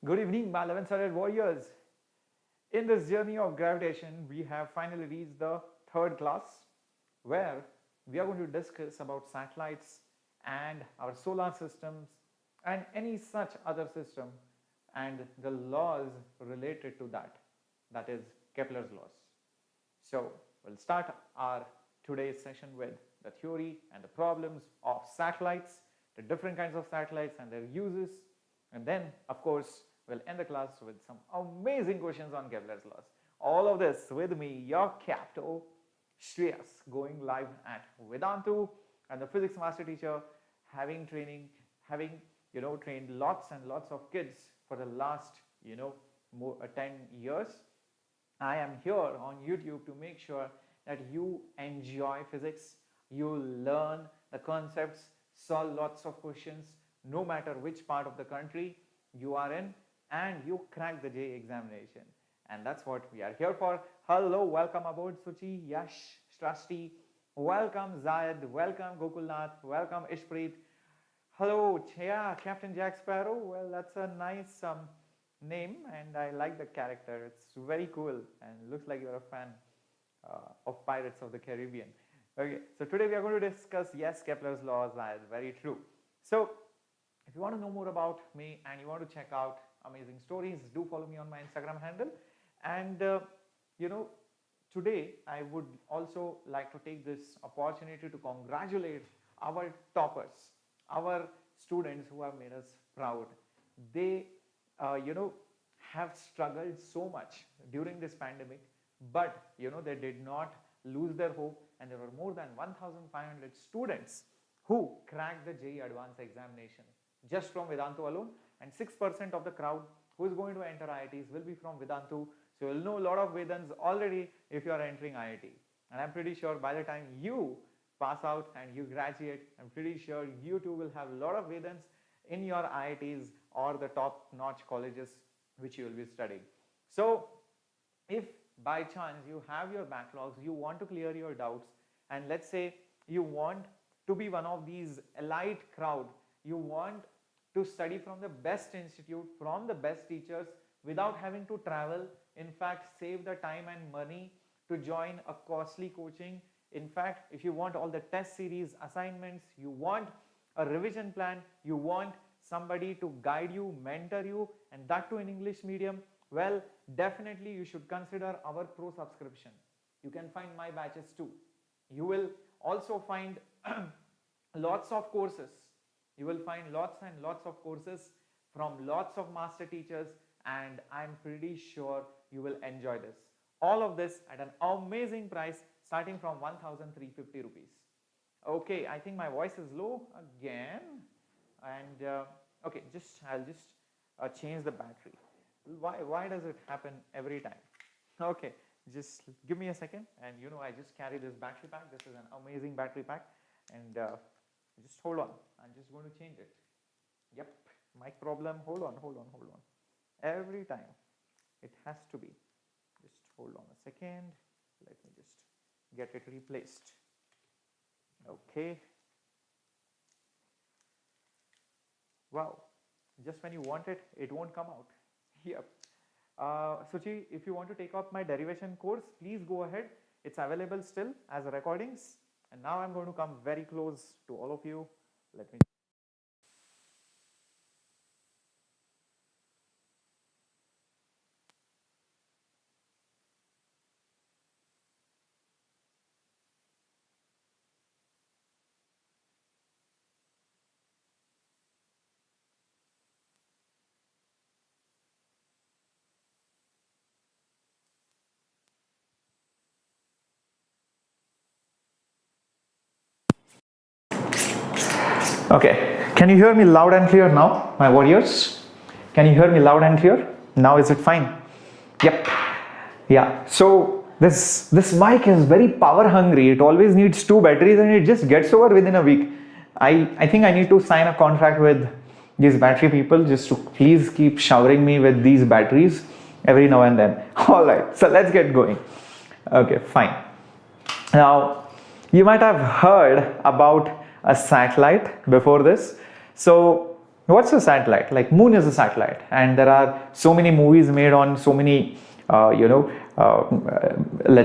Good evening, my 11th warriors. In this journey of gravitation, we have finally reached the third class where we are going to discuss about satellites and our solar systems and any such other system and the laws related to that is Kepler's laws. So we'll start our today's session with the theory and the problems of satellites, the different kinds of satellites and their uses, and then of course we'll end the class with some amazing questions on Kepler's laws. All of this with me, your captain Shreyas, going live at Vedantu, and the physics master teacher, having trained lots and lots of kids for the last 10 years. I am here on YouTube to make sure that you enjoy physics, you learn the concepts, solve lots of questions no matter which part of the country you are in, and you crack the JEE examination. And that's what we are here for. Hello, welcome aboard Suchi, Yash, Strasti, welcome Zayed, welcome Gokulnath, welcome Ishpreet. Hello, yeah, Captain Jack Sparrow. Well, that's a nice name and I like the character. It's very cool and looks like you're a fan of Pirates of the Caribbean. Okay, so today we are going to discuss, yes, Kepler's laws. That is very true. So if you want to know more about me and you want to check out amazing stories, do follow me on my Instagram handle. And today I would also like to take this opportunity to congratulate our toppers, our students who have made us proud. They have struggled so much during this pandemic, but they did not lose their hope, and there were more than 1,500 students who cracked the JEE Advanced examination just from Vedantu alone, and 6% of the crowd who is going to enter IITs will be from Vedantu. So you'll know a lot of Vedans already if you are entering IIT, and I'm pretty sure by the time you pass out and you graduate, I'm pretty sure you too will have a lot of Vedans in your IITs or the top-notch colleges which you will be studying. So if by chance you have your backlogs, you want to clear your doubts, and let's say you want to be one of these elite crowd, you want to study from the best institute, from the best teachers without having to travel, in fact save the time and money to join a costly coaching. In fact, if you want all the test series, assignments, you want a revision plan, you want somebody to guide you, mentor you, and that too in English medium, well, definitely you should consider our pro subscription. You can find my batches too. You will also find lots of courses. You will find lots and lots of courses from lots of master teachers, and I'm pretty sure you will enjoy this. All of this at an amazing price starting from 1,350 rupees. Okay, I think my voice is low again, and okay, I'll just change the battery. Why does it happen every time? Okay, just give me a second, and I just carry this battery pack. This is an amazing battery pack, and just hold on. I'm just going to change it. Yep, mic problem. Hold on. Every time it has to be. Just hold on a second. Let me just get it replaced. Okay. Wow, just when you want it, it won't come out. Yep. Suchi, if you want to take up my derivation course, please go ahead. It's available still as recordings. And now I'm going to come very close to all of you. Let me. Okay, can you hear me loud and clear now, my warriors? Can you hear me loud and clear? Now is it fine? Yep. Yeah, so this mic is very power hungry. It always needs 2 batteries and it just gets over within a week. I think I need to sign a contract with these battery people just to please keep showering me with these batteries every now and then. Alright, so let's get going. Okay, fine. Now, you might have heard about a satellite before this. So what's a satellite? Like moon is a satellite, and there are so many movies made on so many, let's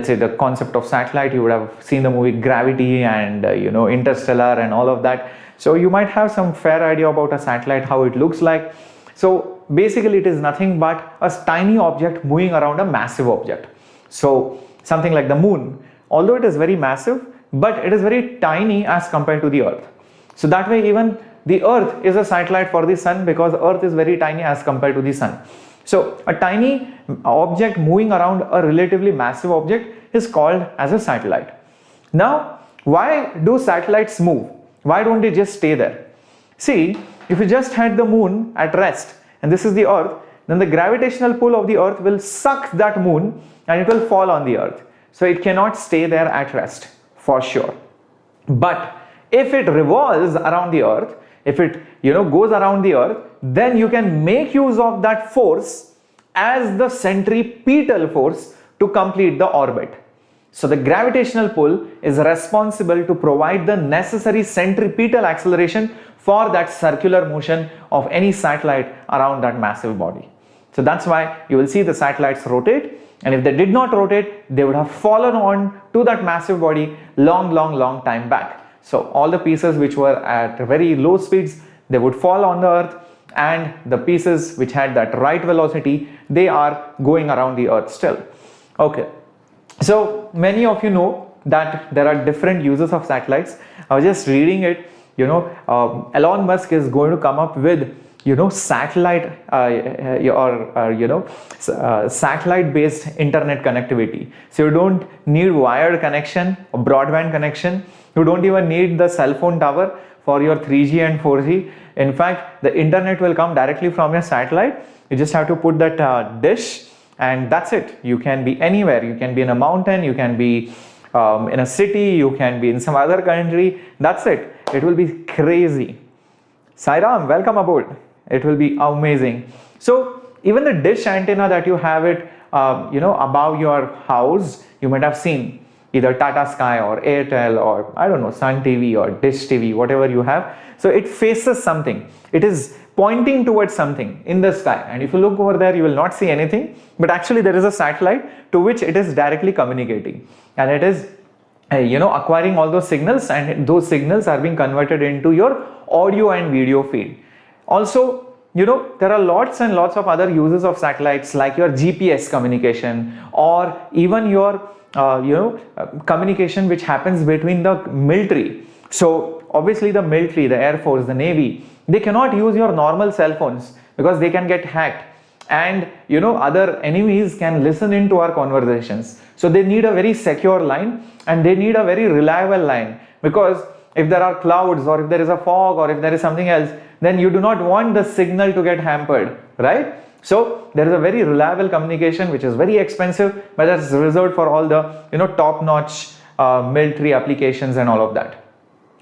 say the concept of satellite. You would have seen the movie Gravity and Interstellar and all of that. So you might have some fair idea about a satellite, how it looks like. So basically it is nothing but a tiny object moving around a massive object. So something like the moon, although it is very massive, but it is very tiny as compared to the earth. So that way even the earth is a satellite for the sun, because earth is very tiny as compared to the sun. So a tiny object moving around a relatively massive object is called as a satellite. Now, why do satellites move? Why don't they just stay there? See, if you just had the moon at rest and this is the earth, then the gravitational pull of the earth will suck that moon and it will fall on the earth. So it cannot stay there at rest for sure. But if it revolves around the earth, if it goes around the earth, then you can make use of that force as the centripetal force to complete the orbit. So the gravitational pull is responsible to provide the necessary centripetal acceleration for that circular motion of any satellite around that massive body. So that's why you will see the satellites rotate, and if they did not rotate, they would have fallen on to that massive body long time back. So all the pieces which were at very low speeds, they would fall on the earth, and the pieces which had that right velocity, they are going around the earth still. Okay, so many of you know that there are different uses of satellites. I was just reading it, Elon Musk is going to come up with satellite satellite based internet connectivity. So you don't need wired connection or broadband connection. You don't even need the cell phone tower for your 3G and 4G. In fact, the internet will come directly from your satellite. You just have to put that dish, and that's it. You can be anywhere. You can be in a mountain, you can be in a city, you can be in some other country. That's it. It will be crazy. Sairam, welcome aboard. It will be amazing. So even the dish antenna that you have it above your house, you might have seen either Tata Sky or Airtel or I don't know, Sun TV or Dish TV, whatever you have. So it faces something. It is pointing towards something in the sky, and if you look over there, you will not see anything, but actually there is a satellite to which it is directly communicating, and it is acquiring all those signals, and those signals are being converted into your audio and video feed. Also, there are lots and lots of other uses of satellites, like your GPS communication, or even your communication which happens between the military. So obviously the military, the Air Force, the Navy, they cannot use your normal cell phones because they can get hacked, and other enemies can listen into our conversations. So they need a very secure line, and they need a very reliable line, because if there are clouds, or if there is a fog, or if there is something else, then you do not want the signal to get hampered, right? So there is a very reliable communication which is very expensive, but that's reserved for all the top-notch military applications and all of that.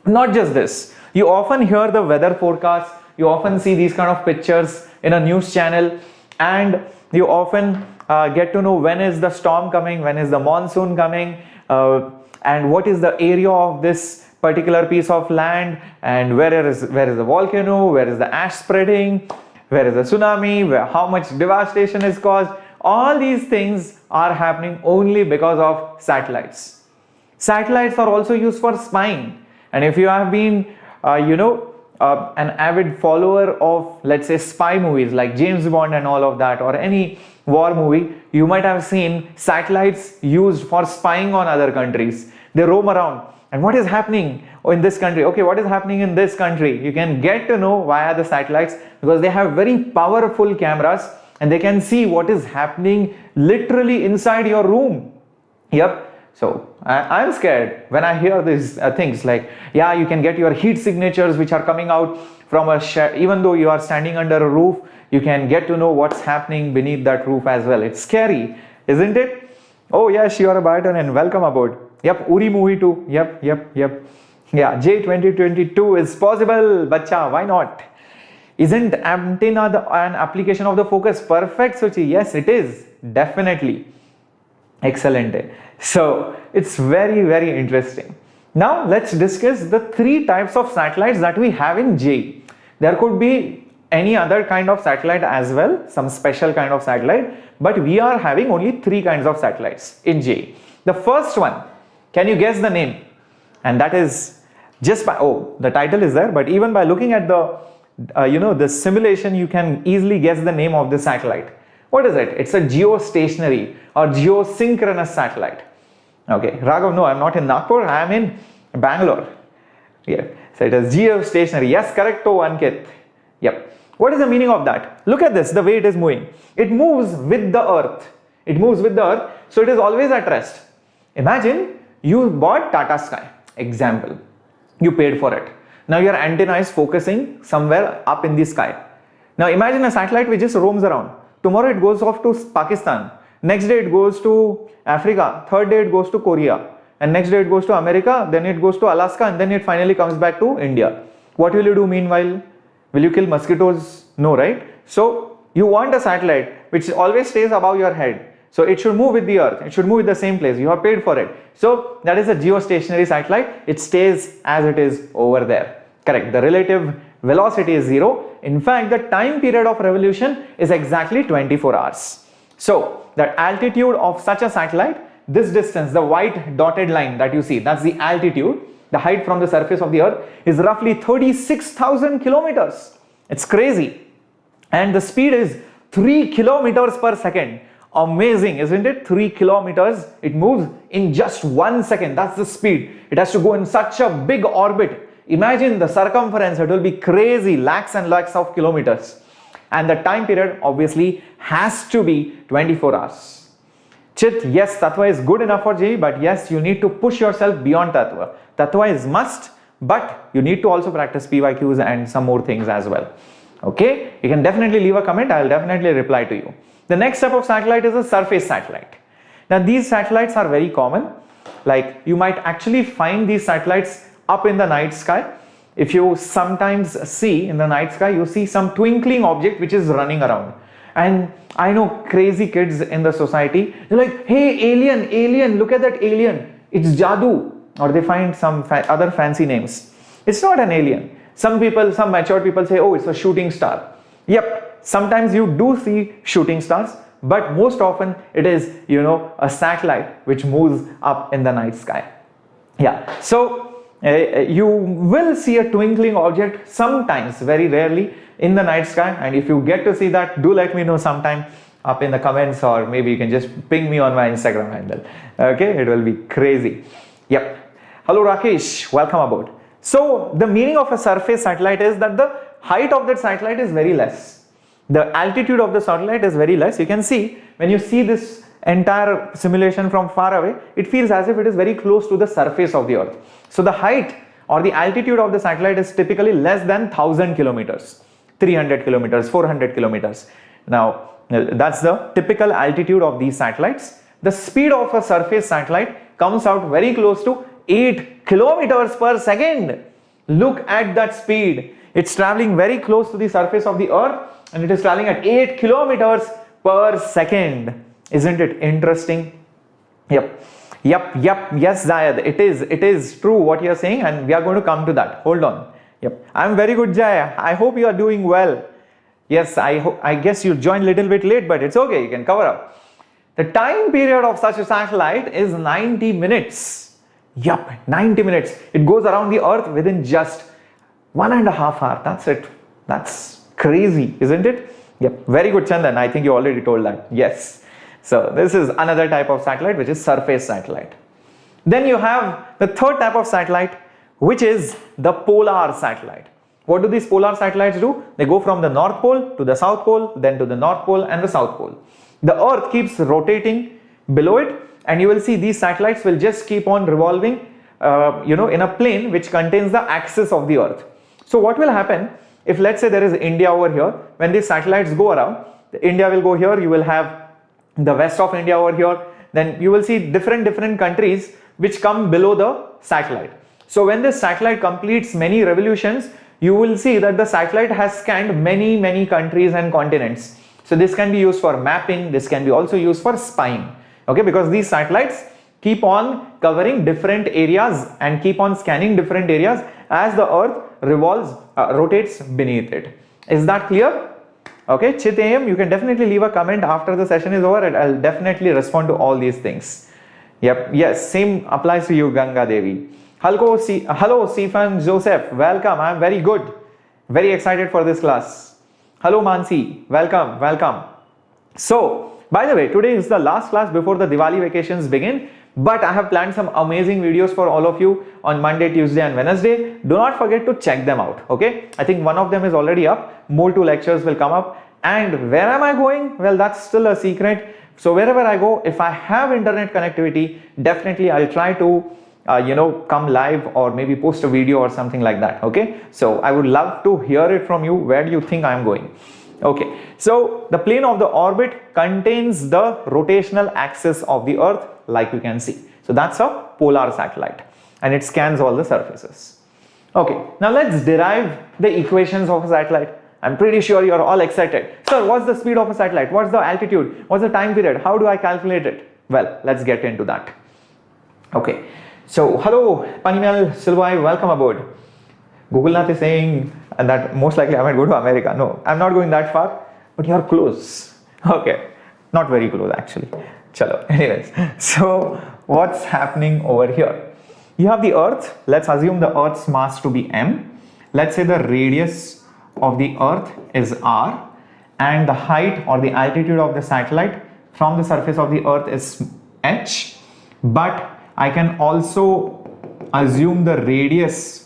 Not just this, you often hear the weather forecast, you often see these kind of pictures in a news channel, and you often get to know when is the storm coming, when is the monsoon coming, and what is the area of this particular piece of land, and where is the volcano, where is the ash spreading, where is the tsunami, how much devastation is caused. All these things are happening only because of satellites. Satellites are also used for spying, and if you have been an avid follower of, let's say, spy movies like James Bond and all of that, or any war movie, you might have seen satellites used for spying on other countries. They roam around, and what is happening in this country? Okay, what is happening in this country? You can get to know via the satellites, because they have very powerful cameras and they can see what is happening literally inside your room. Yep. So I'm scared when I hear these things like, yeah, you can get your heat signatures which are coming out from a shed. Even though you are standing under a roof, you can get to know what's happening beneath that roof as well. It's scary, isn't it? Oh yes, you are a Barton, and welcome aboard. Yep, Uri movie too. Yep. Yeah, JEE 2022 is possible, bacha, why not? Isn't antenna an application of the focus? Perfect, Suchi. Yes, it is. Definitely. Excellent. So it's very, very interesting. Now let's discuss the three types of satellites that we have in JEE. There could be any other kind of satellite as well, some special kind of satellite, but we are having only 3 kinds of satellites in JEE. The first one, can you guess the name? And that is just by, oh, the title is there, but even by looking at the the simulation, you can easily guess the name of the satellite. What is it? It's a geostationary or geosynchronous satellite. Okay, Raghav, no, I'm not in Nagpur, I am in Bangalore. Yeah, so it is geostationary. Yes, correct, to Ankit. Yep. What is the meaning of that? Look at this, the way it is moving. It moves with the earth. It moves with the earth, so it is always at rest. Imagine you bought Tata Sky, example. You paid for it. Now your antenna is focusing somewhere up in the sky. Now imagine a satellite which just roams around. Tomorrow it goes off to Pakistan. Next day it goes to Africa. Third day it goes to Korea. And next day it goes to America. Then it goes to Alaska. And then it finally comes back to India. What will you do meanwhile? Will you kill mosquitoes? No, right? So you want a satellite which always stays above your head. So it should move with the earth. It should move with the same place. You have paid for it. So that is a geostationary satellite. It stays as it is over there. Correct. The relative velocity is 0. In fact, the time period of revolution is exactly 24 hours. So the altitude of such a satellite, this distance, the white dotted line that you see, that's the altitude. The height from the surface of the earth is roughly 36,000 kilometers. It's crazy. And the speed is 3 kilometers per second. Amazing, isn't it? 3 kilometers. It moves in just 1 second. That's the speed. It has to go in such a big orbit. Imagine the circumference. It will be crazy. Lakhs and lakhs of kilometers. And the time period obviously has to be 24 hours. Chit, yes, Tattva is good enough for JEE, but yes, you need to push yourself beyond Tattva. Tattva is must, but you need to also practice PYQs and some more things as well. Okay, you can definitely leave a comment. I will definitely reply to you. The next type of satellite is a surface satellite. Now these satellites are very common. Like you might actually find these satellites up in the night sky. If you sometimes see in the night sky, you see some twinkling object which is running around. And I know crazy kids in the society, they're like, hey, alien, alien, look at that alien. It's Jadoo. Or they find some other fancy names. It's not an alien. Some people, some mature people say, oh, it's a shooting star. Yep, sometimes you do see shooting stars, but most often it is, a satellite which moves up in the night sky. Yeah, so you will see a twinkling object sometimes, very rarely, in the night sky. And if you get to see that, do let me know sometime up in the comments, or maybe you can just ping me on my Instagram handle. Okay, it will be crazy. Yep. Hello Rakesh, welcome aboard. So the meaning of a surface satellite is that the height of that satellite is very less. The altitude of the satellite is very less. You can see when you see this entire simulation from far away, it feels as if it is very close to the surface of the earth. So the height or the altitude of the satellite is typically less than 1000 kilometers, 300 kilometers, 400 kilometers. Now that's the typical altitude of these satellites. The speed of a surface satellite comes out very close to 8 kilometers per second. Look at that speed. It's traveling very close to the surface of the earth and it is traveling at 8 kilometers per second. Isn't it interesting? Yep. Yes, Zayad, it is true what you are saying, and we are going to come to that. Hold on. Yep. I'm very good, Jaya. I hope you are doing well. Yes, I guess you joined a little bit late, but it's okay. You can cover up. The time period of such a satellite is 90 minutes. Yup, 90 minutes. It goes around the earth within just 1.5 hours. That's it. That's crazy, isn't it? Yep. Very good, Chandan. I think you already told that. Yes. So this is another type of satellite, which is surface satellite. Then you have the third type of satellite, which is the polar satellite. What do these polar satellites do? They go from the North Pole to the South Pole, then to the North Pole and the South Pole. The Earth keeps rotating below it, and you will see these satellites will just keep on revolving, in a plane which contains the axis of the Earth. So what will happen if, let's say, there is India over here? When these satellites go around, India will go here. You will have the west of India over here. Then you will see different countries which come below the satellite. So when this satellite completes many revolutions, you will see that the satellite has scanned many countries and continents. So this can be used for mapping. This can be also used for spying. Okay, because these satellites keep on covering different areas and keep on scanning different areas as the Earth rotates beneath it. Is that clear? Okay, Chit AM, you can definitely leave a comment after the session is over and I'll definitely respond to all these things. Yep, yes, same applies to you, Ganga Devi. Hello, Sifan Joseph, welcome. I'm very good. Very excited for this class. Hello, Mansi, welcome, welcome. So, by the way, today is the last class before the Diwali vacations begin. But I have planned some amazing videos for all of you on Monday, Tuesday and Wednesday. Do not forget to check them out, okay? I think one of them is already up. More 2 lectures will come up. And where am I going? Well, that's still a secret. So wherever I go, if I have internet connectivity, definitely I'll try to, come live or maybe post a video or something like that, okay? So I would love to hear it from you. Where do you think I'm going? Okay, so the plane of the orbit contains the rotational axis of the Earth, like you can see. So that's a polar satellite and it scans all the surfaces. Okay, now let's derive the equations of a satellite. I'm pretty sure you're all excited. Sir, what's the speed of a satellite? What's the altitude? What's the time period? How do I calculate it? Well, let's get into that. Okay, so hello, Panimal Silvai, welcome aboard. Google Nath is saying that most likely I might go to America. No, I'm not going that far, but you're close. Okay, not very close actually. Chalo. Anyways, so what's happening over here? You have the Earth. Let's assume the Earth's mass to be m. Let's say the radius of the Earth is r and the height or the altitude of the satellite from the surface of the Earth is h. But I can also assume the radius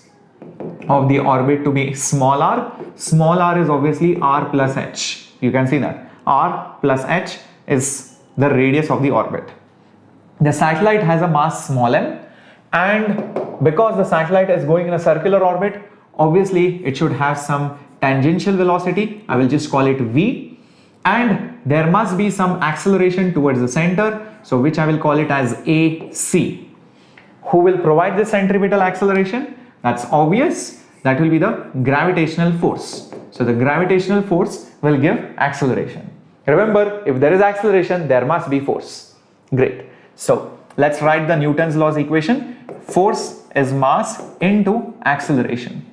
of the orbit to be small r. Small r is obviously r plus h. You can see that r plus h is the radius of the orbit. The satellite has a mass small m, and because the satellite is going in a circular orbit, obviously it should have some tangential velocity. I will just call it v, and there must be some acceleration towards the center, so which I will call it as AC. Who will provide the centripetal acceleration? That's obvious. That will be the gravitational force. So the gravitational force will give acceleration. Remember, if there is acceleration, there must be force. Great. So let's write the Newton's laws equation. Force is mass into acceleration.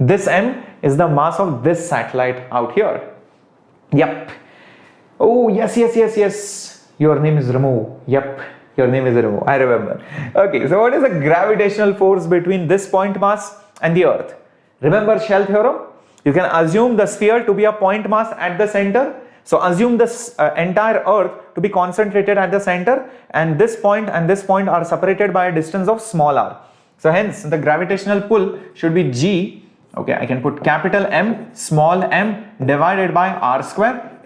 This m is the mass of this satellite out here. Yep. Oh, yes. Your name is Ramu. Yep. Your name is Ramu. I remember. Okay, so what is the gravitational force between this point mass and the Earth? Remember Shell theorem? You can assume the sphere to be a point mass at the center. So assume this entire Earth to be concentrated at the center, and this point are separated by a distance of small r. So hence the gravitational pull should be G. Okay, I can put capital M, small m divided by r square,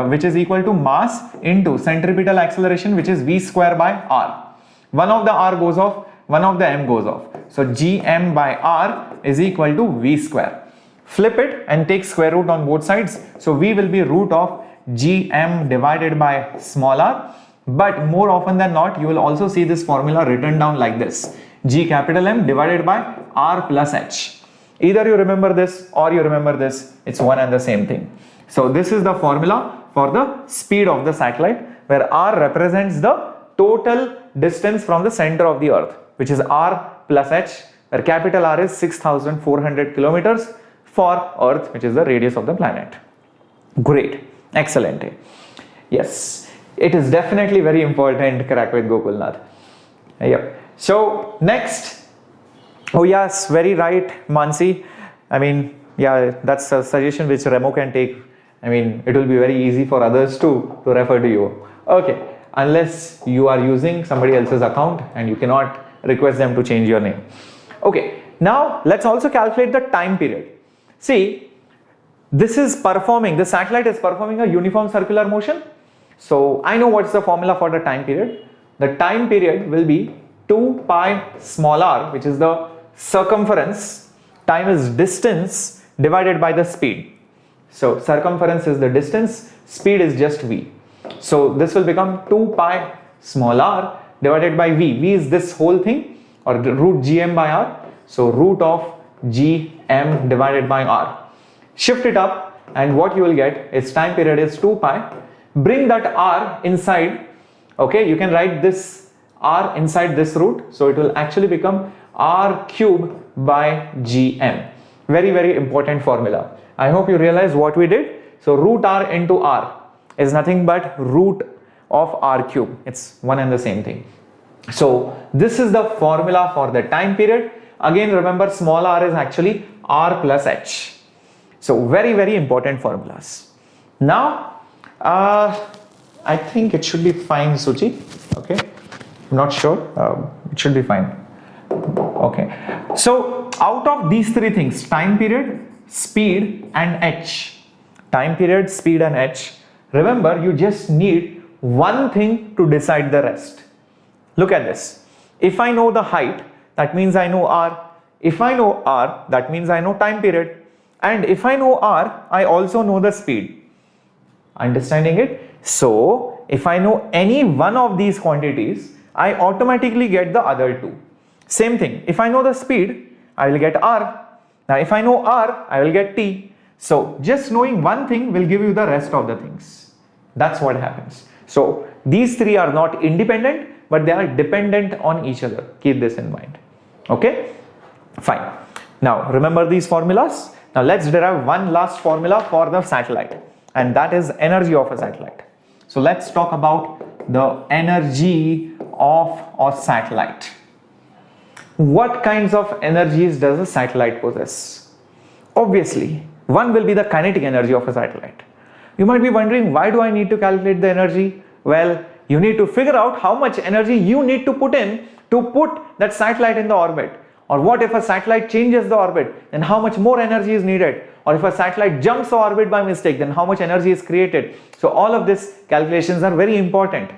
which is equal to mass into centripetal acceleration, which is v square by r. One of the r goes off, one of the m goes off. So Gm by r is equal to v square. Flip it and take square root on both sides. So v will be root of Gm divided by small r. But more often than not, you will also see this formula written down like this: G capital M divided by r plus h. Either you remember this or you remember this, it's one and the same thing. So this is the formula for the speed of the satellite, where r represents the total distance from the center of the Earth, which is r plus h, where capital R is 6,400 kilometers for Earth, which is the radius of the planet. Great, excellent. Yes, it is definitely very important, crack with Gokulnath. Yep. So next, oh yes, very right, Mansi. I mean, yeah, that's a suggestion which Remo can take. I mean, it will be very easy for others too to refer to you. Okay, unless you are using somebody else's account and you cannot request them to change your name. Okay, now let's also calculate the time period. See, the satellite is performing a uniform circular motion. So I know what's the formula for the time period. The time period will be 2 pi small r, which is the circumference. Time is distance divided by the speed. So circumference is the distance, speed is just v. So this will become 2 pi small r divided by v. V is this whole thing, or the root gm by r. So root of gm divided by r. Shift it up and what you will get is time period is 2 pi. Bring that r inside. Okay, you can write this r inside this root. So it will actually become r cube by gm. Very, very important formula. I hope you realize what we did. So root r into r is nothing but root of r cube. It's one and the same thing. So this is the formula for the time period. Again, remember small r is actually r plus h. So very, very important formulas. Now, I think it should be fine, Suchi. Okay, I'm not sure. It should be fine. Okay. So out of these three things, time period, speed and h. Time period, speed and h. Remember, you just need one thing to decide the rest. Look at this. If I know the height, that means I know r. If I know r, that means I know time period. And if I know r, I also know the speed. Understanding it? So if I know any one of these quantities, I automatically get the other two. Same thing. If I know the speed, I will get r. Now if I know r, I will get t. So just knowing one thing will give you the rest of the things. That's what happens. So these three are not independent, but they are dependent on each other. Keep this in mind. Okay? Fine. Now remember these formulas. Now let's derive one last formula for the satellite, and that is energy of a satellite. So let's talk about the energy of a satellite. What kinds of energies does a satellite possess? Obviously, one will be the kinetic energy of a satellite. You might be wondering, why do I need to calculate the energy? Well, you need to figure out how much energy you need to put in to put that satellite in the orbit. Or what if a satellite changes the orbit, then how much more energy is needed? Or if a satellite jumps the orbit by mistake, then how much energy is created? So all of these calculations are very important,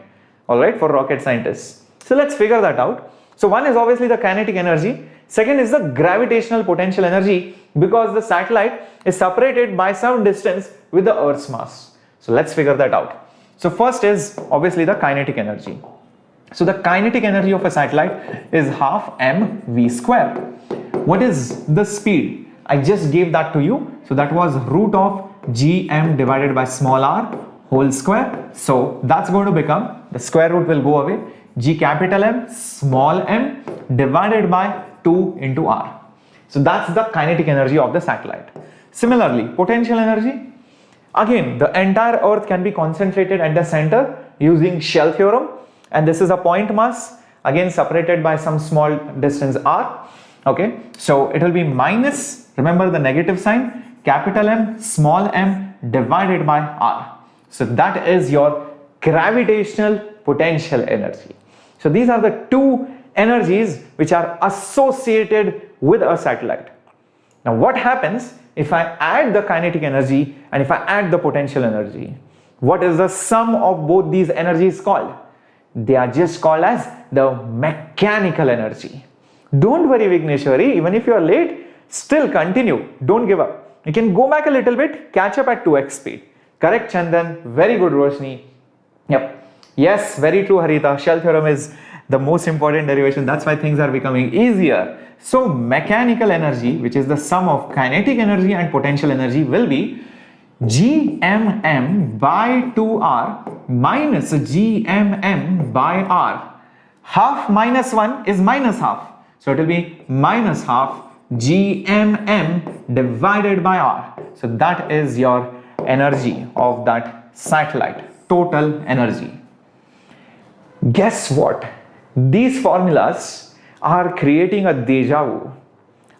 all right, for rocket scientists. So let's figure that out. So one is obviously the kinetic energy. Second is the gravitational potential energy, because the satellite is separated by some distance with the Earth's mass. So let's figure that out. So first is obviously the kinetic energy. So the kinetic energy of a satellite is half mv square. What is the speed? I just gave that to you. So that was root of gm divided by small r whole square. So that's going to become, the square root will go away, g capital M small m divided by 2 into r. So that's the kinetic energy of the satellite. Similarly, potential energy. Again, the entire Earth can be concentrated at the center using shell theorem. And this is a point mass, again separated by some small distance r. Okay, so it will be minus, remember the negative sign, capital M small m divided by r. So that is your gravitational potential energy. So these are the two energies which are associated with a satellite. Now what happens if I add the kinetic energy and if I add the potential energy? What is the sum of both these energies called? They are just called as the mechanical energy. Don't worry Vigneshwari, even if you are late, still continue, don't give up. You can go back a little bit, catch up at 2x speed. Correct Chandan, very good Roshni. Yep, yes, very true Harita, shell theorem is the most important derivation, that's why things are becoming easier. So mechanical energy, which is the sum of kinetic energy and potential energy, will be gmm by 2r minus gmm by r. Half minus 1 is minus half. So it will be minus half gmm divided by r. So that is your energy of that satellite, total energy. Guess what? These formulas are creating a deja vu.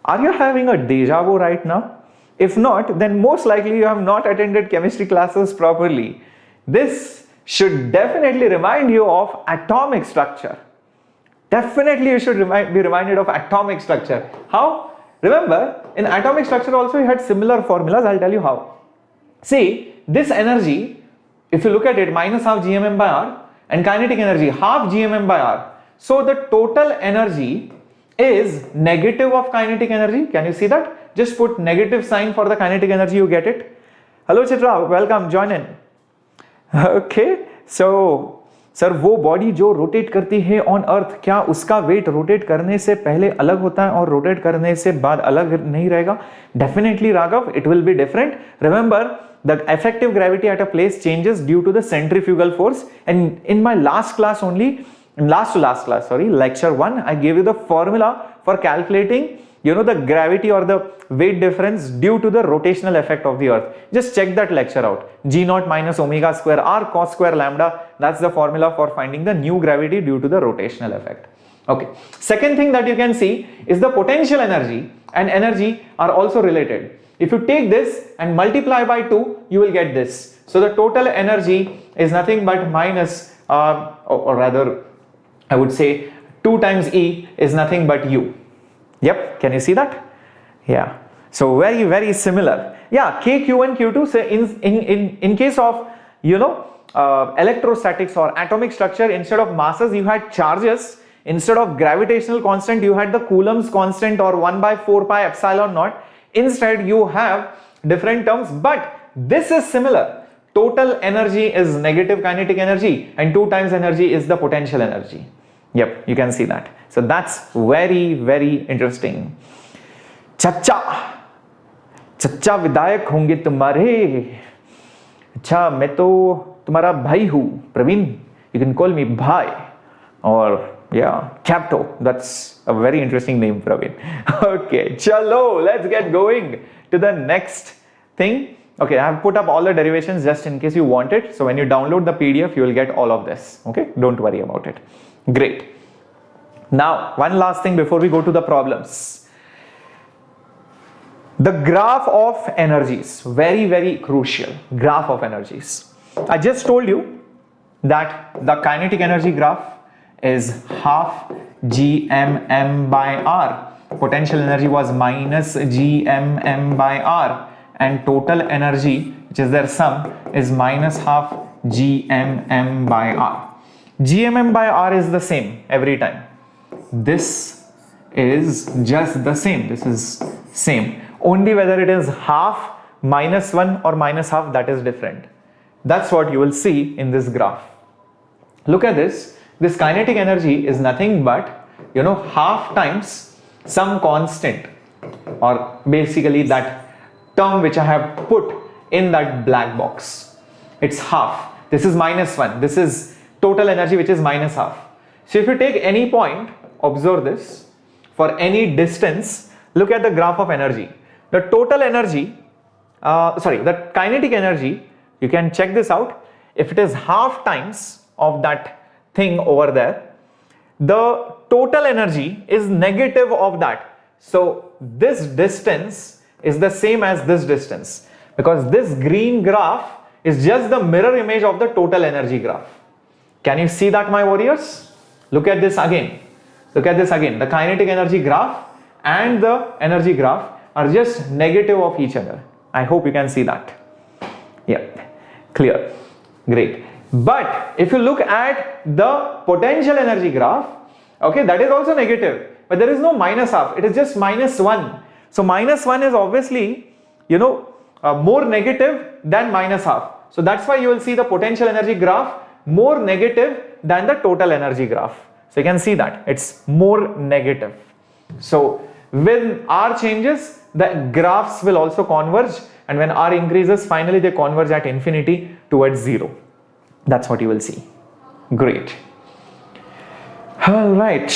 Are you having a deja vu right now? If not, then most likely you have not attended chemistry classes properly. This should definitely remind you of atomic structure. Definitely you should be reminded of atomic structure. How? Remember, in atomic structure also you had similar formulas. I'll tell you how. See, this energy, if you look at it, minus half gmm by r, and kinetic energy half gmm by r. So the total energy is negative of kinetic energy. Can you see that? Just put negative sign for the kinetic energy, you get it. Hello Chitra, welcome, join in. Okay, so sir वो body जो rotate करती है on earth, क्या उसका wait rotate करने से पहले अलग होता है और रोटेट करने से बाद अलग नहीं रहेगा? Definitely Raghav, it will be different. Remember, the effective gravity at a place changes due to the centrifugal force, and in my last class only, in last to last class, sorry, lecture 1, I gave you the formula for calculating the gravity or the weight difference due to the rotational effect of the earth. Just check that lecture out. G0 minus omega square r cos square lambda, that's the formula for finding the new gravity due to the rotational effect. Okay. Second thing that you can see is the potential energy and energy are also related. If you take this and multiply by 2, you will get this. So the total energy is nothing but minus, or rather I would say 2 times E is nothing but U. Yep, can you see that? Yeah. So very, very similar. Yeah, K, Q and Q2, so in case of, electrostatics or atomic structure, instead of masses you had charges, instead of gravitational constant you had the Coulomb's constant or 1 by 4 pi epsilon naught. Instead you have different terms, but this is similar. Total energy is negative kinetic energy and 2 times energy is the potential energy. Yep, you can see that. So that's very, very interesting. चच्चा विधायक होंगे तुम्हारे. अच्छा, मैं तो तुम्हारा भाई हूँ Praveen. You can call me bhai or yeah, Capto. That's a very interesting name, Praveen. Okay, chalo, let's get going to the next thing. Okay, I have put up all the derivations just in case you want it. So when you download the PDF, you will get all of this. Okay, don't worry about it. Great. Now, one last thing before we go to the problems. The graph of energies, very, very crucial. Graph of energies. I just told you that the kinetic energy graph is half gmm by r. Potential energy was minus gmm by r, and total energy, which is their sum, is minus half gmm by r. Gmm by r is the same every time. This is just the same. This is same. Only whether it is half, minus 1 or minus half, that is different. That's what you will see in this graph. Look at this. This kinetic energy is nothing but, half times some constant, or basically that term which I have put in that black box. It's half. This is minus 1. This is total energy, which is minus half. So if you take any point, observe this, for any distance, look at the graph of energy. The total energy, the kinetic energy, you can check this out. If it is half times of that thing over there, the total energy is negative of that. So this distance is the same as this distance, because this green graph is just the mirror image of the total energy graph. Can you see that, my warriors? Look at this again. Look at this again. The kinetic energy graph and the energy graph are just negative of each other. I hope you can see that. Yeah, clear. Great. But if you look at the potential energy graph, okay, that is also negative, but there is no minus half. It is just minus 1. So minus 1 is obviously, more negative than minus half. So that's why you will see the potential energy graph more negative than the total energy graph. So you can see that it's more negative. So when R changes, the graphs will also converge, and when R increases, finally they converge at infinity towards 0. That's what you will see. Great. All right.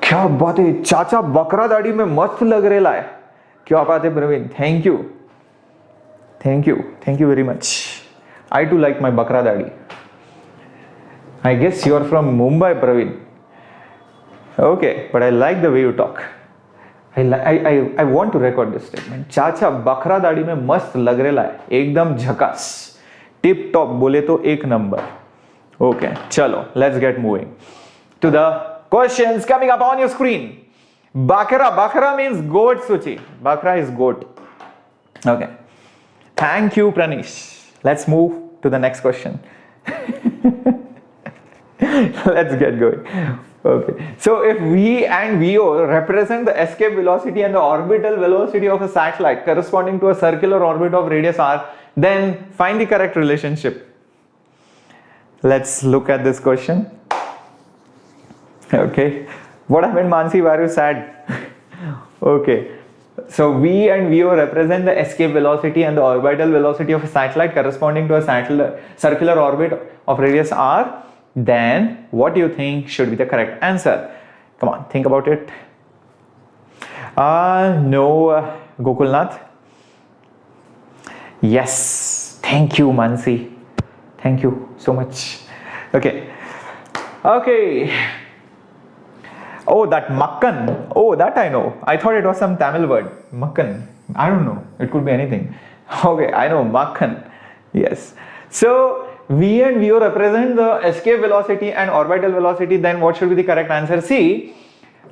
क्या बात है, चाचा बकरा दाढ़ी में मस्त लग रहा है. क्या बात है Praveen, thank you. Thank you very much. I too like my bakra dadi. I guess you are from Mumbai, Praveen. Okay, but I like the way you talk. I want to record this statement. चाचा बकरा दाढ़ी में मस्त लग रहा है, एकदम झकास, टिप टॉप, बोले तो एक नंबर. Okay, चलो, let's get moving to the questions coming up on your screen. Bakra means goat, Suchi. Bakra is goat. Okay. Thank you, Pranish. Let's move to the next question. Let's get going. Okay. So if V and VO represent the escape velocity and the orbital velocity of a satellite corresponding to a circular orbit of radius r, then find the correct relationship. Let's look at this question. Okay. What happened, Mansi? Why are you sad? Okay. So V and VO represent the escape velocity and the orbital velocity of a satellite corresponding to a circular orbit of radius r. Then what do you think should be the correct answer? Come on, think about it. No, Gokulnath. Yes, thank you, Mansi. Thank you so much. Okay. Oh, that Makkan. Oh, that I know. I thought it was some Tamil word. Makkan. I don't know. It could be anything. Okay, I know Makkan. Yes. So V and VO represent the escape velocity and orbital velocity. Then what should be the correct answer? See,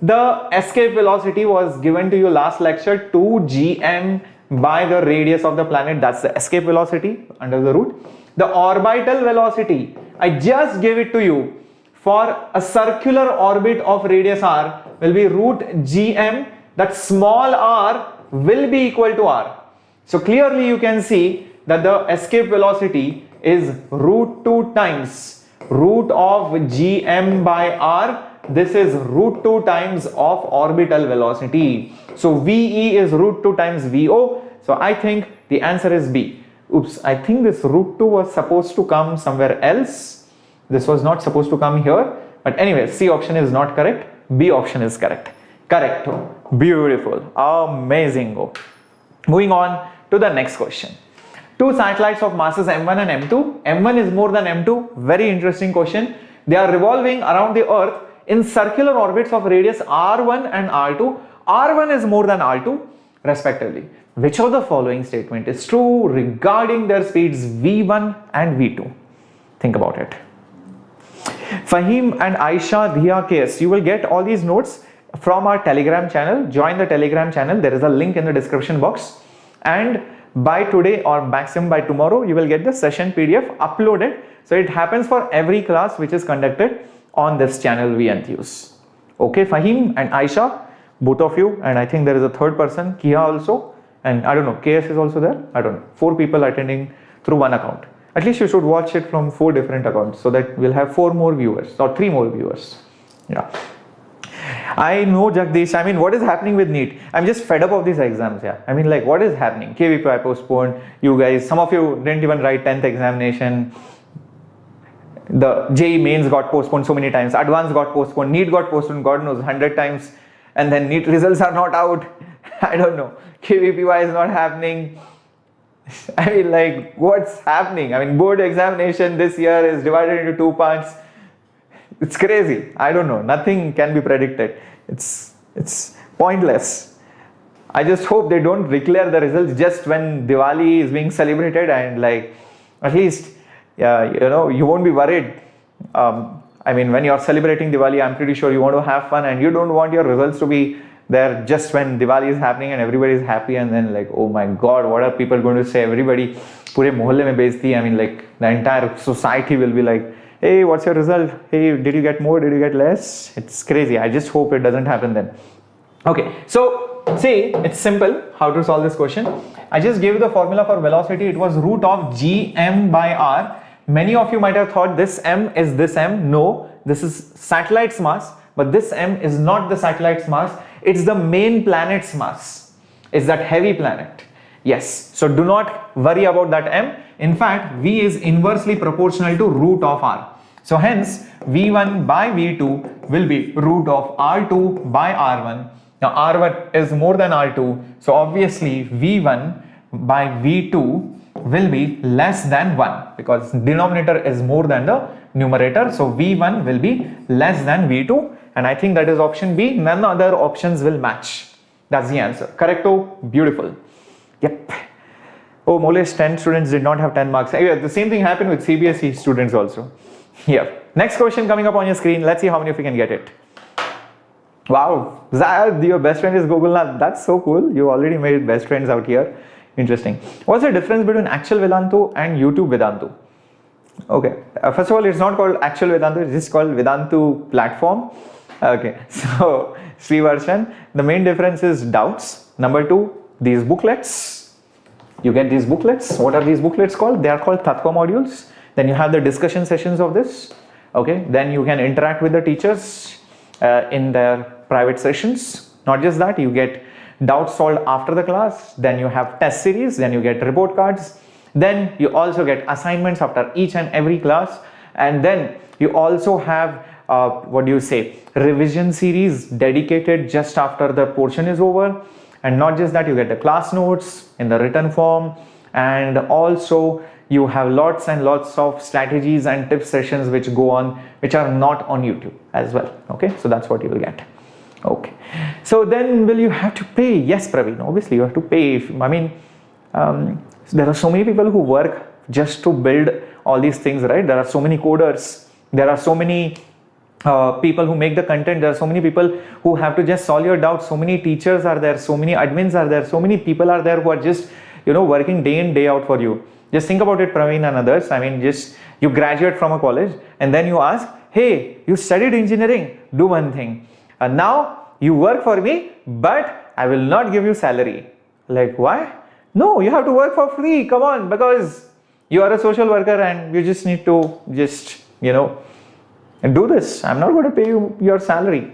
the escape velocity was given to you last lecture, 2 gm by the radius of the planet. That's the escape velocity under the root. The orbital velocity, I just gave it to you. For a circular orbit of radius r will be root gm, that small r will be equal to r. So clearly you can see that the escape velocity is root 2 times root of gm by r. This is root 2 times of orbital velocity. So VE is root 2 times VO. So I think the answer is B. Oops, I think this root 2 was supposed to come somewhere else. This was not supposed to come here. But anyway, C option is not correct. B option is correct. Correct. Beautiful. Amazing. Moving on to the next question. Two satellites of masses M1 and M2. M1 is more than M2. Very interesting question. They are revolving around the Earth in circular orbits of radius R1 and R2. R1 is more than R2 respectively. Which of the following statement is true regarding their speeds V1 and V2? Think about it. Fahim and Aisha, Dhia, KS, you will get all these notes from our Telegram channel. Join the Telegram channel. There is a link in the description box. And by today or maximum by tomorrow, you will get the session PDF uploaded. So it happens for every class which is conducted on this channel we enthuse. Okay, Fahim and Aisha, both of you, and I think there is a third person, Kia also, and I don't know, KS is also there. I don't know, 4 people attending through one account. At least you should watch it from 4 different accounts so that we'll have 4 more viewers or 3 more viewers. Yeah. I know, Jagdish. I mean, what is happening with NEET? I'm just fed up of these exams. Yeah. I mean, like, what is happening? KVPI postponed. You guys, some of you didn't even write 10th examination. The JEE Mains got postponed so many times. Advanced got postponed. NEET got postponed, God knows, 100 times. And then NEET results are not out. I don't know. KVPI is not happening. I mean, like, what's happening? I mean, board examination this year is divided into 2 parts. It's crazy. I don't know. Nothing can be predicted. It's pointless. I just hope they don't declare the results just when Diwali is being celebrated, and like at least you won't be worried. I mean, when you're celebrating Diwali, I'm pretty sure you want to have fun and you don't want your results to be there just when Diwali is happening and everybody is happy, and then like, oh my God, what are people going to say? Everybody, pure mohalle mein bezti. I mean, like the entire society will be like, hey, what's your result? Hey, did you get more? Did you get less? It's crazy. I just hope it doesn't happen then. Okay, so see, it's simple how to solve this question. I just gave you the formula for velocity. It was root of gm by r. Many of you might have thought this m is this m. No, this is satellite's mass, but this m is not the satellite's mass. It's the main planet's mass. It's that heavy planet. Yes, so do not worry about that m. In fact, V is inversely proportional to root of R. So hence, V1 by V2 will be root of R2 by R1. Now R1 is more than R2. So obviously, V1 by V2 will be less than 1 because denominator is more than the numerator. So V1 will be less than V2. And I think that is option B. None other options will match. That's the answer. Correcto? Beautiful. Yep. Oh, Molesh, 10 students did not have 10 marks. Anyway, the same thing happened with CBSE students also. Yeah. Next question coming up on your screen. Let's see how many of you can get it. Wow. Zayad, your best friend is Gogulnath. That's so cool. You already made best friends out here. Interesting. What's the difference between actual Vedantu and YouTube Vedantu? Okay. First of all, it's not called actual Vedantu. It's just called Vedantu platform. Okay. So, Srivarshan, the main difference is doubts. Number 2, these booklets. You get these booklets. What are these booklets called? They are called Tattva modules. Then you have the discussion sessions of this. Okay. Then you can interact with the teachers in their private sessions. Not just that, you get doubts solved after the class. Then you have test series. Then you get report cards. Then you also get assignments after each and every class. And then you also have what do you say, revision series dedicated just after the portion is over. And not just that, you get the class notes in the written form, and also you have lots and lots of strategies and tip sessions which go on, which are not on YouTube as well. Okay, so that's what you will get. Okay, so then will you have to pay? Yes, Praveen, obviously you have to pay. There are so many people who work just to build all these things, right? There are so many coders, there are so many people who make the content, there are so many people who have to just solve your doubts, so many teachers are there, so many admins are there, so many people are there who are just, you know, working day in day out for you. Just think about it, Praveen and others. I mean, just you graduate from a college and then you ask, hey, you studied engineering, do one thing. Now you work for me, but I will not give you salary. Like, why? No, you have to work for free. Come on, because you are a social worker and you just need to just, you know, do this. I'm not going to pay you your salary.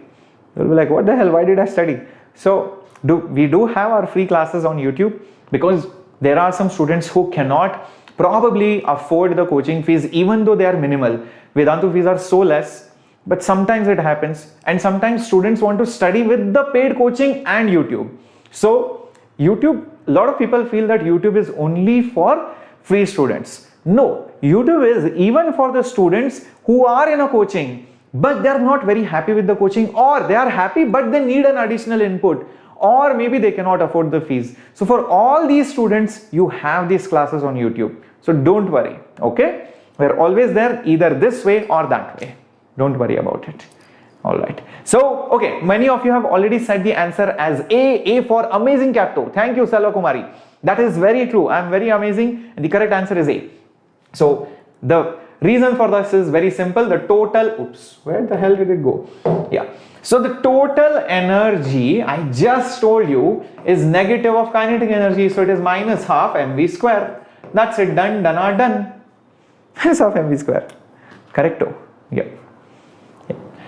You'll be like, what the hell? Why did I study? So we do have our free classes on YouTube, because there are some students who cannot probably afford the coaching fees, even though they are minimal. Vedantu fees are so less, but sometimes it happens, and sometimes students want to study with the paid coaching and YouTube. So YouTube, a lot of people feel that YouTube is only for free students. No, YouTube is even for the students who are in a coaching, but they are not very happy with the coaching, or they are happy but they need an additional input, or maybe they cannot afford the fees. So for all these students, you have these classes on YouTube. So don't worry, okay? We're always there, either this way or that way. Don't worry about it. All right. So, okay, many of you have already said the answer as A for amazing, Capto. Thank you, Salwa Kumari. That is very true. I'm very amazing. And the correct answer is A. So the reason for this is very simple. The total, oops, where the hell did it go? Yeah. So the total energy, I just told you, is negative of kinetic energy. So it is minus half mv square. That's it. Done, done, are done. Minus half mv square. Correcto. Yeah.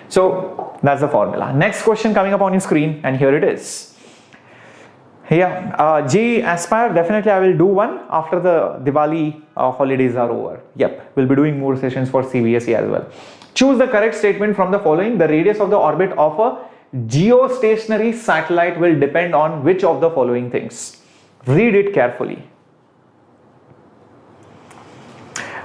So that's the formula. Next question coming up on your screen, and here it is. Yeah, JEE Aspire, definitely I will do one after the Diwali holidays are over. Yep, we'll be doing more sessions for CBSE as well. Choose the correct statement from the following. The radius of the orbit of a geostationary satellite will depend on which of the following things? Read it carefully.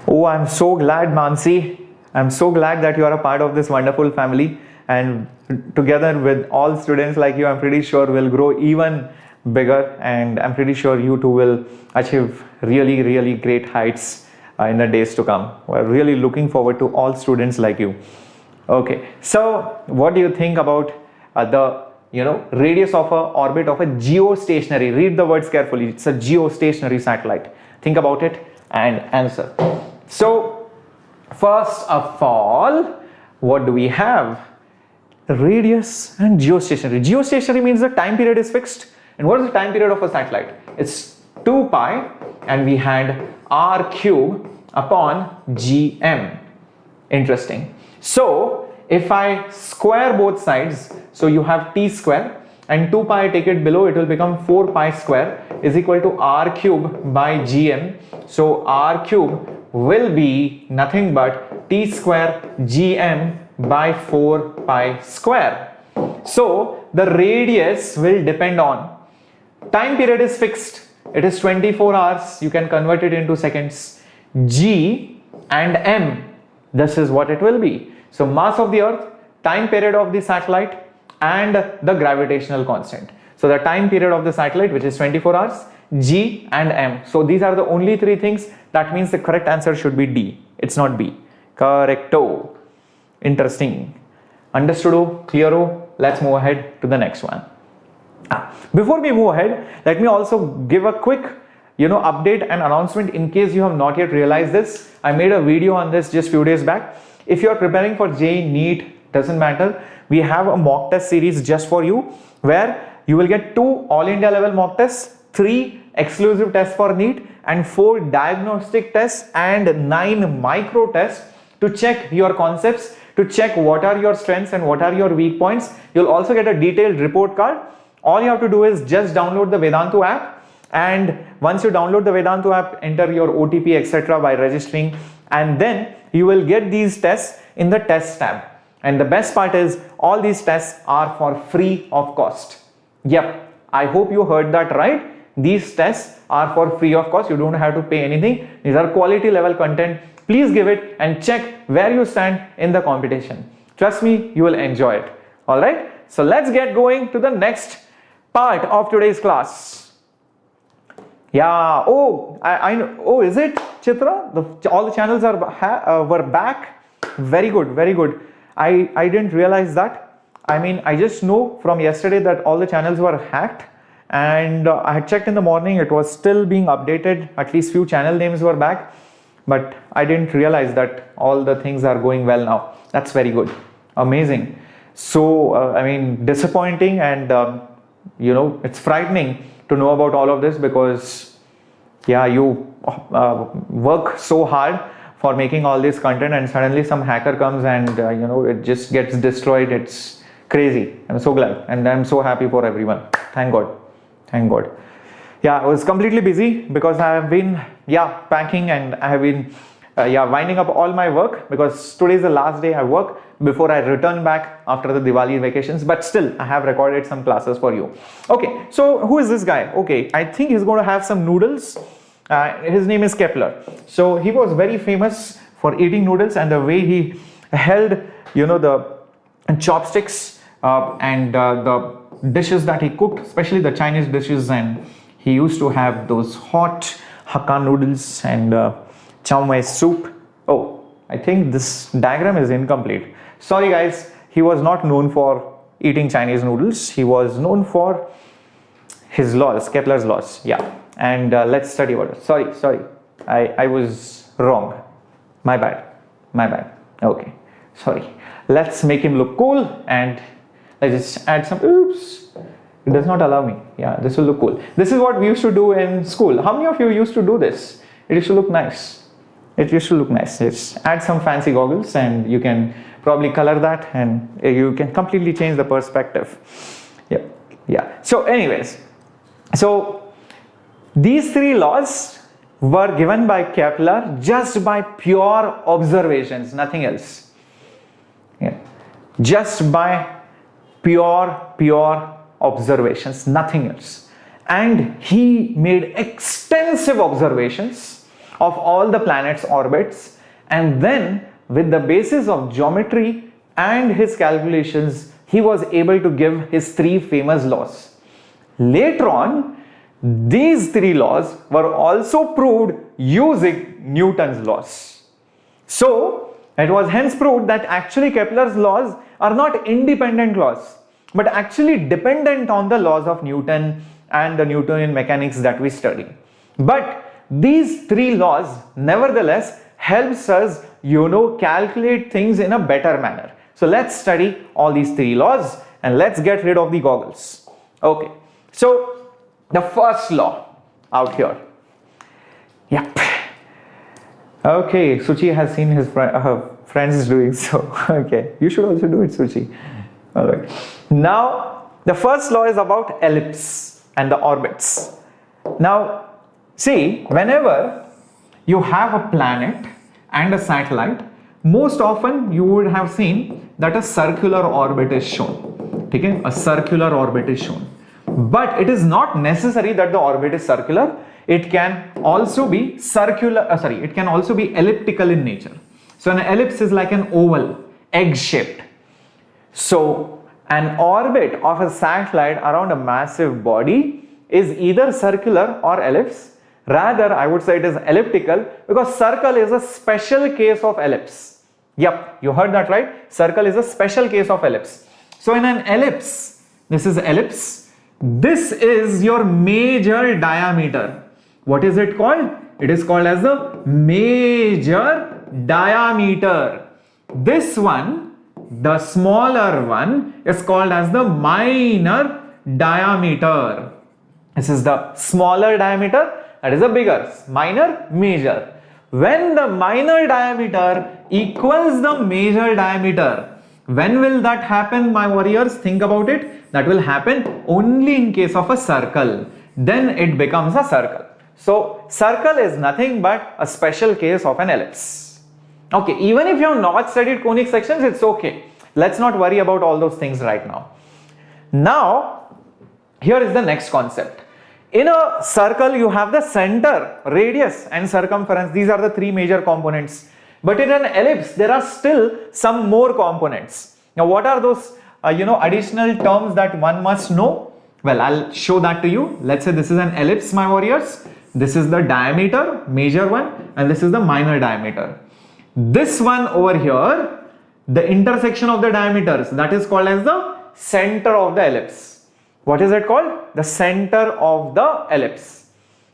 Oh, I'm so glad, Mansi. I'm so glad that you are a part of this wonderful family, and together with all students like you, I'm pretty sure we'll grow even bigger, and I'm pretty sure you too will achieve really, really great heights in the days to come. We're really looking forward to all students like you. Okay, so what do you think about the radius of a orbit of a geostationary? Read the words carefully. It's a geostationary satellite. Think about it and answer. So first of all, what do we have? Radius and geostationary. Geostationary means the time period is fixed. And what is the time period of a satellite? It's 2 pi, and we had r cube upon gm. Interesting. So if I square both sides, so you have t square, and 2 pi, take it below, it will become 4 pi square is equal to r cube by gm. So r cube will be nothing but t square gm by 4 pi square. So the radius will depend on, time period is fixed, it is 24 hours, you can convert it into seconds, g and m, this is what it will be. So mass of the earth, time period of the satellite, and the gravitational constant. So the time period of the satellite, which is 24 hours, g and m. So these are the only three things. That means the correct answer should be D. It's not B. Correcto. Interesting. Understood? Clearo? Let's move ahead to the next one. Before we move ahead, let me also give a quick update and announcement in case you have not yet realized this. I made a video on this just few days back. If you are preparing for JEE NEET, doesn't matter, we have a mock test series just for you, where you will get 2 all India level mock tests, 3 exclusive tests for NEET, and 4 diagnostic tests and 9 micro tests to check your concepts, to check what are your strengths and what are your weak points. You'll also get a detailed report card. All you have to do is just download the Vedantu app, and once you download the Vedantu app, enter your OTP etc. by registering, and then you will get these tests in the test tab. And the best part is all these tests are for free of cost. Yep, I hope you heard that right. These tests are for free of cost. You don't have to pay anything. These are quality level content. Please give it and check where you stand in the competition. Trust me, you will enjoy it. Alright, so let's get going to the next part of today's class. Yeah, oh, I know. Oh, is it, Chitra? All the channels are were back. Very good, very good. I didn't realize that. I mean, I just know from yesterday that all the channels were hacked, and I had checked in the morning, it was still being updated. At least few channel names were back, but I didn't realize that all the things are going well now. That's very good. Amazing. So, I mean, disappointing, and you know, it's frightening to know about all of this, because yeah, you work so hard for making all this content, and suddenly some hacker comes and you know, it just gets destroyed. It's crazy. I'm so glad, and I'm so happy for everyone. Thank God. Thank God. Yeah, I was completely busy because I have been packing, and I have been winding up all my work, because today is the last day I work before I return back after the Diwali vacations. But still, I have recorded some classes for you. Okay, so who is this guy? Okay, I think he's going to have some noodles. His name is Kepler. So he was very famous for eating noodles, and the way he held, you know, the chopsticks and the dishes that he cooked, especially the Chinese dishes, and he used to have those hot Hakka noodles and chow mein soup. Oh, I think this diagram is incomplete. Sorry guys, he was not known for eating Chinese noodles. He was known for his laws, Kepler's laws. Yeah, and let's study about it. Sorry, I was wrong. My bad. Okay, sorry. Let's make him look cool, and let's just add some, oops, it does not allow me. Yeah, this will look cool. This is what we used to do in school. How many of you used to do this? It used to look nice. Just add some fancy goggles, and you can probably color that, and you can completely change the perspective. Yeah. So anyways, so these three laws were given by Kepler just by pure observations, nothing else. Yeah. Just by pure observations, nothing else. And he made extensive observations of all the planets' orbits, and then with the basis of geometry and his calculations, he was able to give his three famous laws. Later on, these three laws were also proved using Newton's laws. So it was hence proved that actually Kepler's laws are not independent laws, but actually dependent on the laws of Newton and the Newtonian mechanics that we study. But these three laws nevertheless helps us, you know, calculate things in a better manner. So let's study all these three laws, and let's get rid of the goggles. Okay, so the first law out here. Yep. Okay, Suchi has seen his friends doing so. Okay, you should also do it, Suchi. All right. Now, the first law is about ellipse and the orbits. Now, see, whenever you have a planet and a satellite, most often you would have seen that a circular orbit is shown. Okay? A circular orbit is shown. But it is not necessary that the orbit is circular. It can also be it can also be elliptical in nature. So an ellipse is like an oval, egg-shaped. So an orbit of a satellite around a massive body is either circular or ellipse. Rather, I would say it is elliptical, because circle is a special case of ellipse. Yep, you heard that right. Circle is a special case of ellipse. So in an ellipse, this is ellipse. This is your major diameter. What is it called? It is called as the major diameter. This one, the smaller one, is called as the minor diameter. This is the smaller diameter, that is the bigger, minor, major. When the minor diameter equals the major diameter, when will that happen, my warriors? Think about it. That will happen only in case of a circle. Then it becomes a circle. So circle is nothing but a special case of an ellipse. Okay, even if you have not studied conic sections, it's okay. Let's not worry about all those things right now. Now, here is the next concept. In a circle, you have the center, radius and circumference. These are the three major components. But in an ellipse, there are still some more components. Now, what are those additional terms that one must know? Well, I'll show that to you. Let's say this is an ellipse, my warriors. This is the diameter, major one, and this is the minor diameter. This one over here, the intersection of the diameters, that is called as the center of the ellipse. What is it called? The center of the ellipse.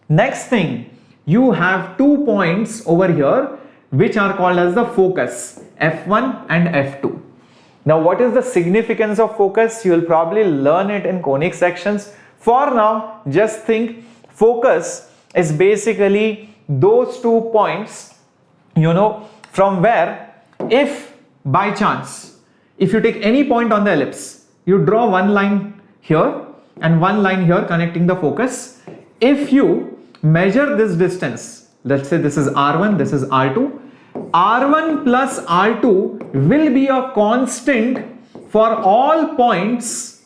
Next thing, you have 2 points over here which are called as the focus, F1 and F2. Now, what is the significance of focus? You will probably learn it in conic sections. For now, just think focus is basically those 2 points, from where, if by chance, if you take any point on the ellipse, you draw one line here and one line here connecting the focus. If you measure this distance, let's say this is R1, this is R2, R1 plus R2 will be a constant for all points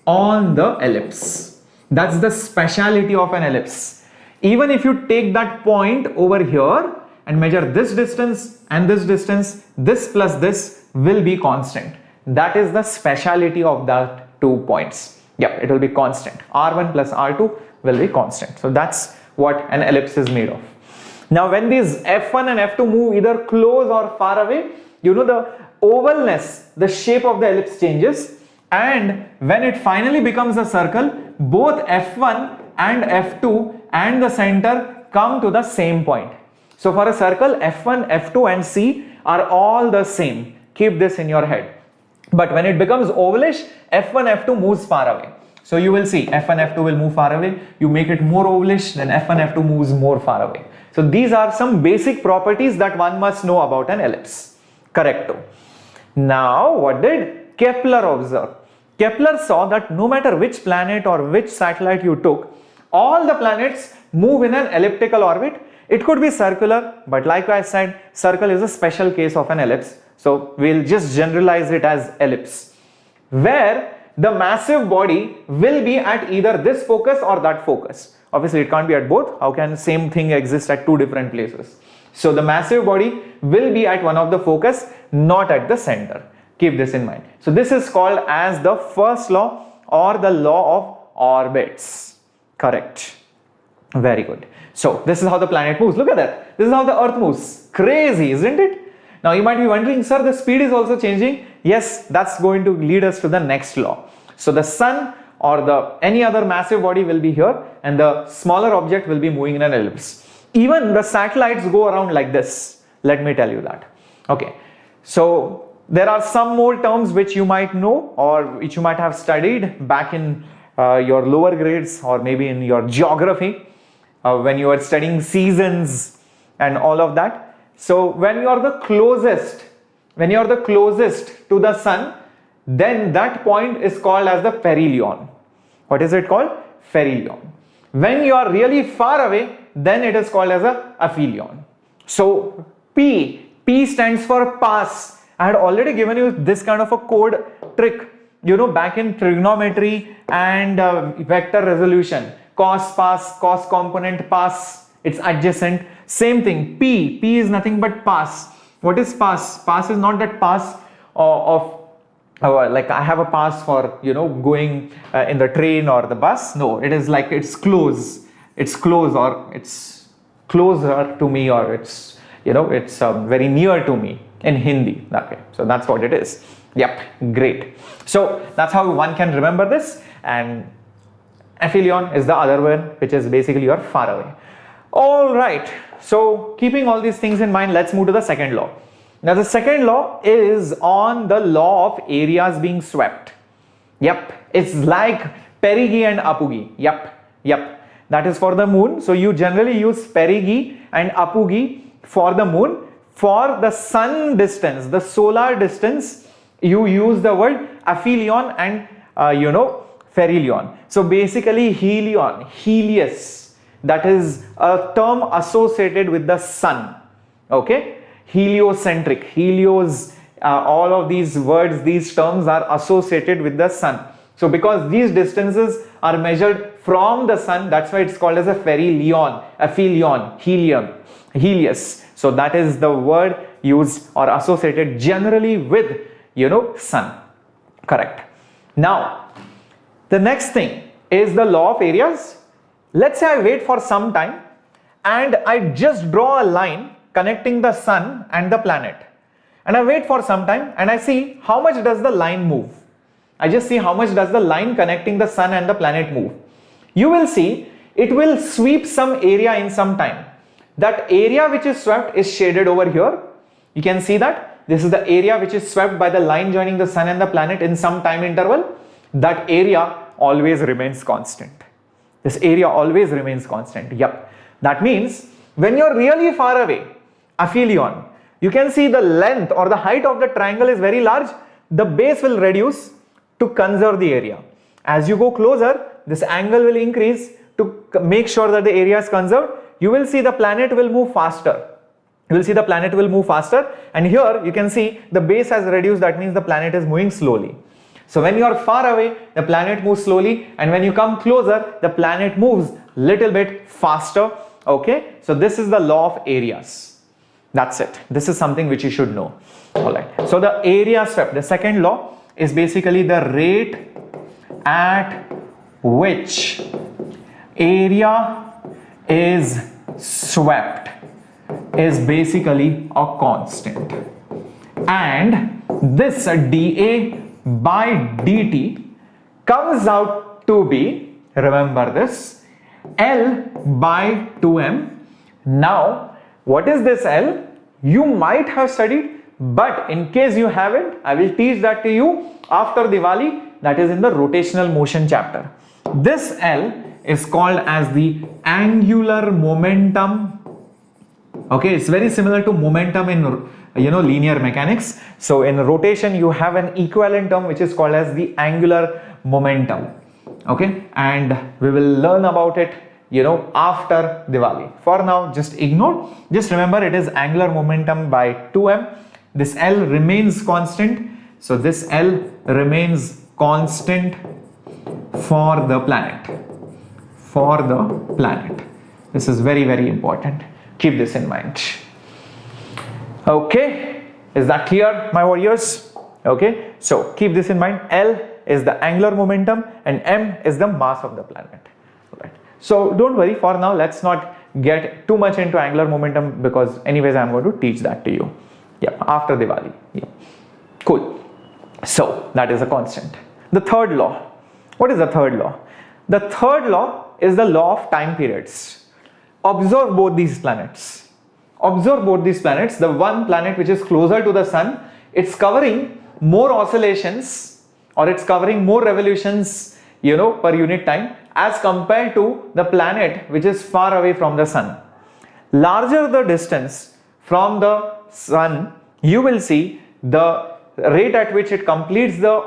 on the ellipse. That's the speciality of an ellipse. Even if you take that point over here and measure this distance and this distance, this plus this will be constant. That is the speciality of that 2 points. Yep, it will be constant. R1 plus R2 will be constant. So that's what an ellipse is made of. Now, when these F1 and F2 move either close or far away, the ovalness, the shape of the ellipse changes, and when it finally becomes a circle, both F1 and F2 and the center come to the same point. So for a circle, F1, F2 and C are all the same. Keep this in your head. But when it becomes ovalish, F1, F2 moves far away. So you will see F1, F2 will move far away. You make it more ovalish, then F1, F2 moves more far away. So these are some basic properties that one must know about an ellipse. Correcto. Now, what did Kepler observe? Kepler saw that no matter which planet or which satellite you took, all the planets move in an elliptical orbit. It could be circular, but like I said, circle is a special case of an ellipse. So we'll just generalize it as ellipse, where the massive body will be at either this focus or that focus. Obviously, it can't be at both. How can same thing exist at two different places? So the massive body will be at one of the focus, not at the center. Keep this in mind. So this is called as the first law or the law of orbits. Correct. Very good. So this is how the planet moves. Look at that. This is how the Earth moves. Crazy, isn't it? Now you might be wondering, sir, the speed is also changing. Yes, that's going to lead us to the next law. So the sun or any other massive body will be here, and the smaller object will be moving in an ellipse. Even the satellites go around like this. Let me tell you that. Okay. So there are some more terms which you might know or which you might have studied back in your lower grades or maybe in your geography when you are studying seasons and all of that. So when you are the closest to the sun, then that point is called as the perihelion. What is it called? Perihelion. When you are really far away, then it is called as a aphelion. So P stands for pass. I had already given you this kind of a code trick, back in trigonometry and vector resolution. Cos pass, cos component pass, it's adjacent. Same thing, P is nothing but pass. What is pass? Pass is not that pass like I have a pass for, going in the train or the bus. No, it is like it's close. It's close, or it's closer to me, or it's, it's very near to me in Hindi. Okay, so that's what it is. Yep, great. So that's how one can remember this, and aphelion is the other one, which is basically your far away. All right, so keeping all these things in mind, let's move to the second law. Now the second law is on the law of areas being swept. Yep, it's like perigee and apogee. Yep, that is for the moon. So you generally use perigee and apogee for the moon. For the sun distance, the solar distance, you use the word aphelion and perihelion. So basically helion, helios, that is a term associated with the sun. Okay, heliocentric. Helios all of these words, these terms are associated with the sun. So because these distances are measured from the sun, that's why it's called as a perihelion, helium, helios. So that is the word used or associated generally with, sun. Correct. Now, the next thing is the law of areas. Let's say I wait for some time and I just draw a line connecting the sun and the planet. And I wait for some time and I see how much does the line move. I just see how much does the line connecting the sun and the planet move. You will see it will sweep some area in some time. That area which is swept is shaded over here. You can see that this is the area which is swept by the line joining the sun and the planet in some time interval. That area always remains constant. This area always remains constant. Yep. That means when you're really far away, aphelion, you can see the length or the height of the triangle is very large. The base will reduce to conserve the area. As you go closer, this angle will increase to make sure that the area is conserved. You will see the planet will move faster. You will see the planet will move faster, and here you can see the base has reduced. That means the planet is moving slowly. So when you are far away, the planet moves slowly, and when you come closer, the planet moves little bit faster. Okay, so this is the law of areas. That's it. This is something which you should know. All right. So the area swept, the second law, is basically the rate at which area is swept is basically a constant, and this dA by dt comes out to be, remember this, L by 2m. Now what is this L? You might have studied, but in case you haven't, I will teach that to you after Diwali, that is in the rotational motion chapter. This L is called as the angular momentum. Okay, it's very similar to momentum in linear mechanics. So in rotation you have an equivalent term which is called as the angular momentum. Okay, and we will learn about it after Diwali. For now, just ignore. Just remember it is angular momentum by 2m. This L remains constant. So this L remains constant for the planet. For the planet. This is very, very important. Keep this in mind. Okay, is that clear, my warriors? Okay, so keep this in mind. L is the angular momentum and m is the mass of the planet. Right. So don't worry, for now let's not get too much into angular momentum, because anyways I'm going to teach that to you. Yeah, after Diwali. Yeah. Cool. So that is a constant. The third law. What is the third law? The third law is the law of time periods. Observe both these planets. Observe both these planets. The one planet which is closer to the sun, it's covering more oscillations, or it's covering more revolutions, per unit time, as compared to the planet which is far away from the sun. Larger the distance from the sun, you will see the rate at which it completes the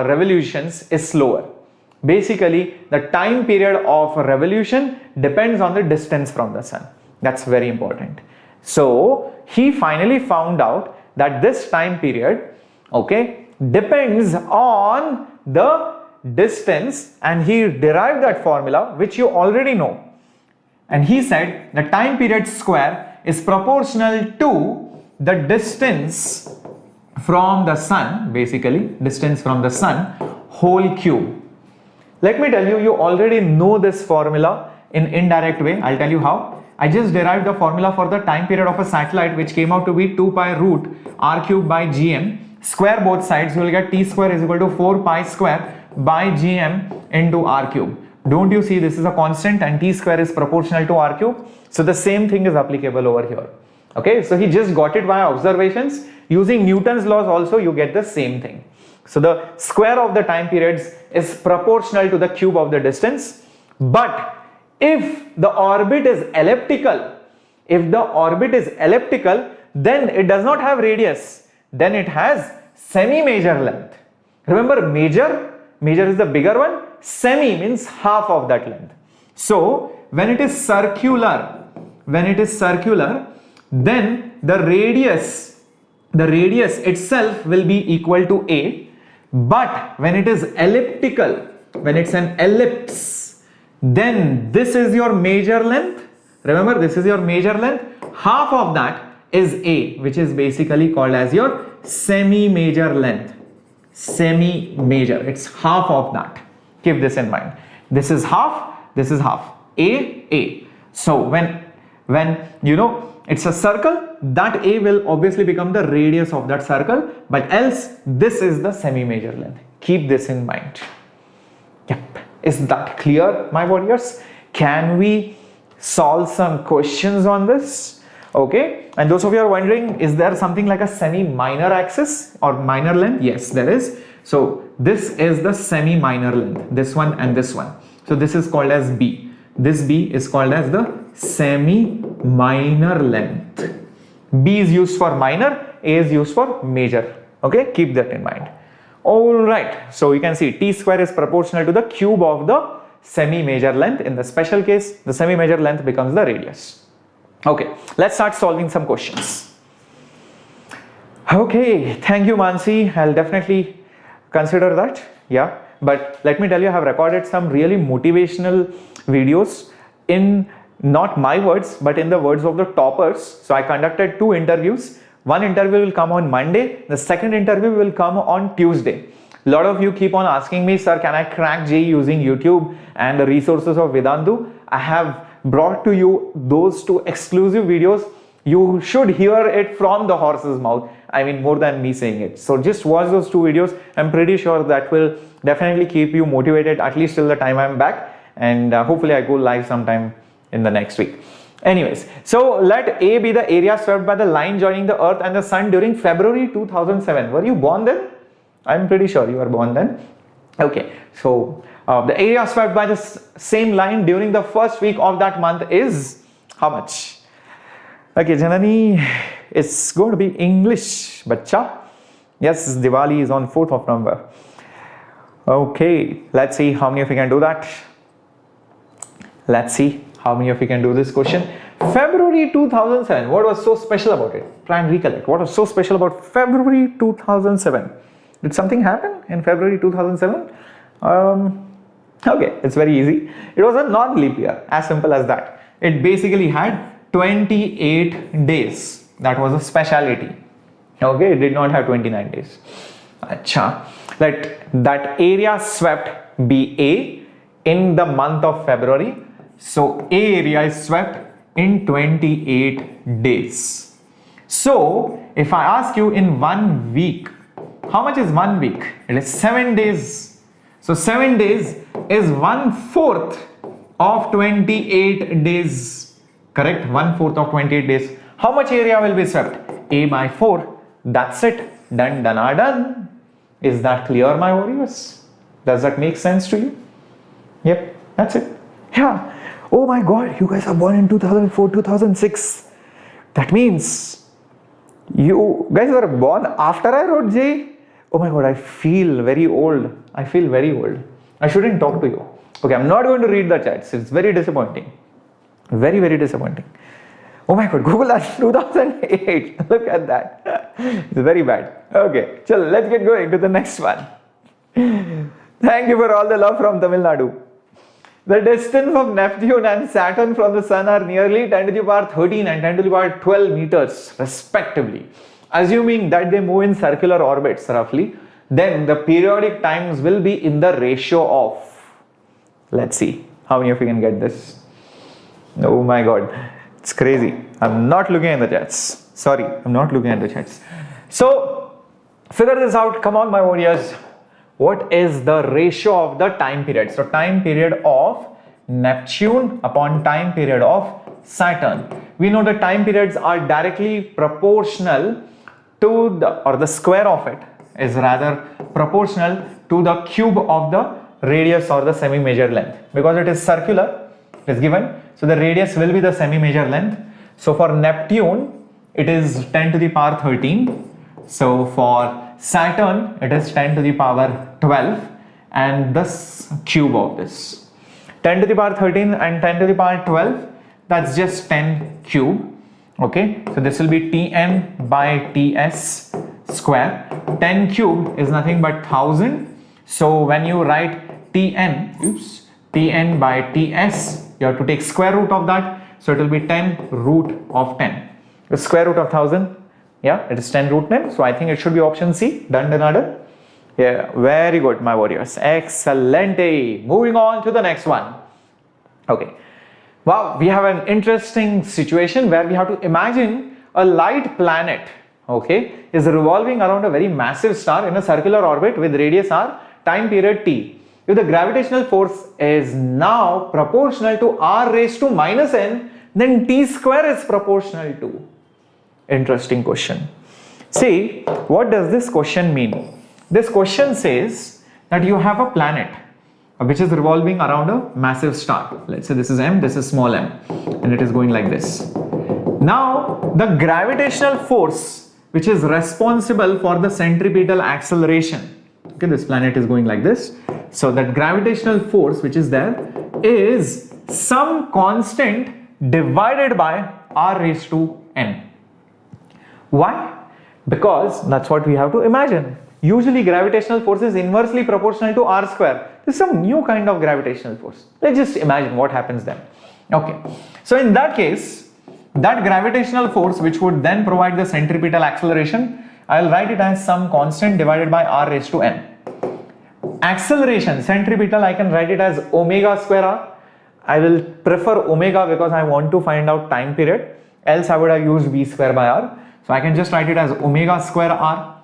revolutions is slower. Basically, the time period of revolution depends on the distance from the sun. That's very important. So he finally found out that this time period, okay, depends on the distance, and he derived that formula which you already know. And he said the time period square is proportional to the distance from the sun, basically distance from the sun whole cube. Let me tell you, you already know this formula in indirect way. I'll tell you how. I just derived the formula for the time period of a satellite, which came out to be 2 pi root r cube by gm. Square both sides, you will get t square is equal to 4 pi square by gm into r cube. Don't you see this is a constant and t square is proportional to r cube? So the same thing is applicable over here. Okay, so he just got it via observations. Using Newton's laws also, you get the same thing. So the square of the time periods is proportional to the cube of the distance. But if the orbit is elliptical, then it does not have radius. Then it has semi-major length. Remember, major is the bigger one. Semi means half of that length. So when it is circular, then the radius the radius itself will be equal to a, but when it is elliptical, when it's an ellipse, then this is your major length. Remember, this is your major length. Half of that is a, which is basically called as your semi-major length. Semi-major, it's half of that. Keep this in mind. This is half, this is half. A. So when you know it's a circle, that a will obviously become the radius of that circle, but else this is the semi-major length. Keep this in mind. Yep. Is that clear, my warriors? Can we solve some questions on this? Okay. And those of you are wondering, is there something like a semi-minor axis or minor length? Yes, there is. So this is the semi-minor length, this one and this one. So this is called as B. This B is called as the semi-minor length. B is used for minor, A is used for major. Okay, keep that in mind. Alright, so you can see T square is proportional to the cube of the semi-major length. In the special case, the semi-major length becomes the radius. Okay, let's start solving some questions. Okay, thank you, Mansi. I'll definitely consider that. Yeah, but let me tell you, I have recorded some really motivational videos in not my words, but in the words of the toppers. So I conducted 2 interviews. One interview will come on Monday. The second interview will come on Tuesday. A lot of you keep on asking me, sir, can I crack JEE using YouTube and the resources of Vedantu? I have brought to you those 2 exclusive videos. You should hear it from the horse's mouth. I mean, more than me saying it. So just watch those 2 videos. I'm pretty sure that will definitely keep you motivated at least till the time I'm back. And hopefully I go live sometime in the next week. Anyways, so let A be the area swept by the line joining the earth and the sun during February 2007. Were you born then? I'm pretty sure you were born then. Okay, so the area swept by the same line during the first week of that month is how much? Okay, Janani, it's going to be English, bacha. Yes, Diwali is on 4th of November. Okay, let's see how many of you can do that. Let's see how many of you can do this question. February 2007, what was so special about it? Try and recollect. What was so special about February 2007? Did something happen in February 2007? Okay, it's very easy. It was a non-leap year, as simple as that. It basically had 28 days. That was a speciality. Okay, it did not have 29 days. Acha. Let that area swept be A in the month of February. So A area is swept in 28 days. So if I ask you in 1 week, how much is 1 week? It is 7 days. So 7 days is 1/4 of 28 days. Correct? 1/4 of 28 days. How much area will be swept? A by 4. That's it. Done, done, are done. Is that clear, my warriors? Does that make sense to you? Yep, that's it. Yeah. Oh my God, you guys are born in 2004, 2006. That means you guys were born after I wrote JEE. Oh my God, I feel very old. I feel very old. I shouldn't talk to you. Okay, I'm not going to read the chats. It's very disappointing. Very, very disappointing. Oh my God, Google that 2008. Look at that. It's very bad. Okay, so let's get going to the next one. Thank you for all the love from Tamil Nadu. The distance of Neptune and Saturn from the Sun are nearly 10 to the power 13 and 10 to the power 12 meters respectively. Assuming that they move in circular orbits roughly, then the periodic times will be in the ratio of, let's see how many of you can get this. Oh my God, it's crazy. I'm not looking at the chats. Sorry, I'm not looking at the chats. So figure this out. Come on, my warriors. What is the ratio of the time period? So time period of Neptune upon time period of Saturn. We know the time periods are directly proportional to the square of it is rather proportional to the cube of the radius or the semi-major length. Because it is circular, it is given. So the radius will be the semi-major length. So for Neptune, it is 10 to the power 13. So for Saturn, it is 10 to the power 12 and this cube of this. 10 to the power 13 and 10 to the power 12, that's just 10 cube. Okay, so this will be Tn by Ts square. 10 cubed is nothing but 1000. So when you write Tn by Ts, you have to take square root of that. So it will be 10 root of 10. The square root of 1000, yeah, it is 10 root 10. So I think it should be option C. Done, done. Yeah, very good, my warriors. Excellent. Moving on to the next one. Okay. Wow, we have an interesting situation where we have to imagine a light planet, okay, is revolving around a very massive star in a circular orbit with radius r, time period t. If the gravitational force is now proportional to r raised to minus n, then t square is proportional to. Interesting question. See, what does this question mean? This question says that you have a planet which is revolving around a massive star. Let's say this is m, this is small m, and it is going like this. Now, the gravitational force which is responsible for the centripetal acceleration, okay, this planet is going like this. So that gravitational force which is there is some constant divided by r raised to n. Why? Because that's what we have to imagine. Usually gravitational force is inversely proportional to r square. This is some new kind of gravitational force. Let's just imagine what happens then. Okay, so in that case, that gravitational force which would then provide the centripetal acceleration, I'll write it as some constant divided by r raised to n. Acceleration, centripetal, I can write it as omega square r. I will prefer omega because I want to find out time period, else I would have used v square by r. So I can just write it as omega square r.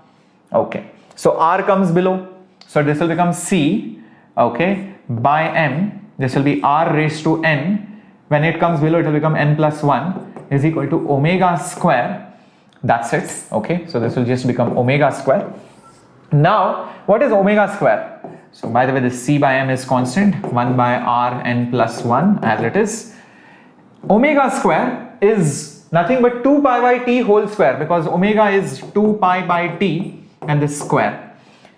Okay, so r comes below, so this will become c, okay, by m. This will be r raised to n. When it comes below, it will become n plus 1 is equal to omega square. That's it. Okay, so this will just become omega square. Now, what is omega square? So by the way, this c by m is constant, 1 by r n plus 1 as it is. Omega square is nothing but 2 pi by t whole square, because omega is 2 pi by t and this square.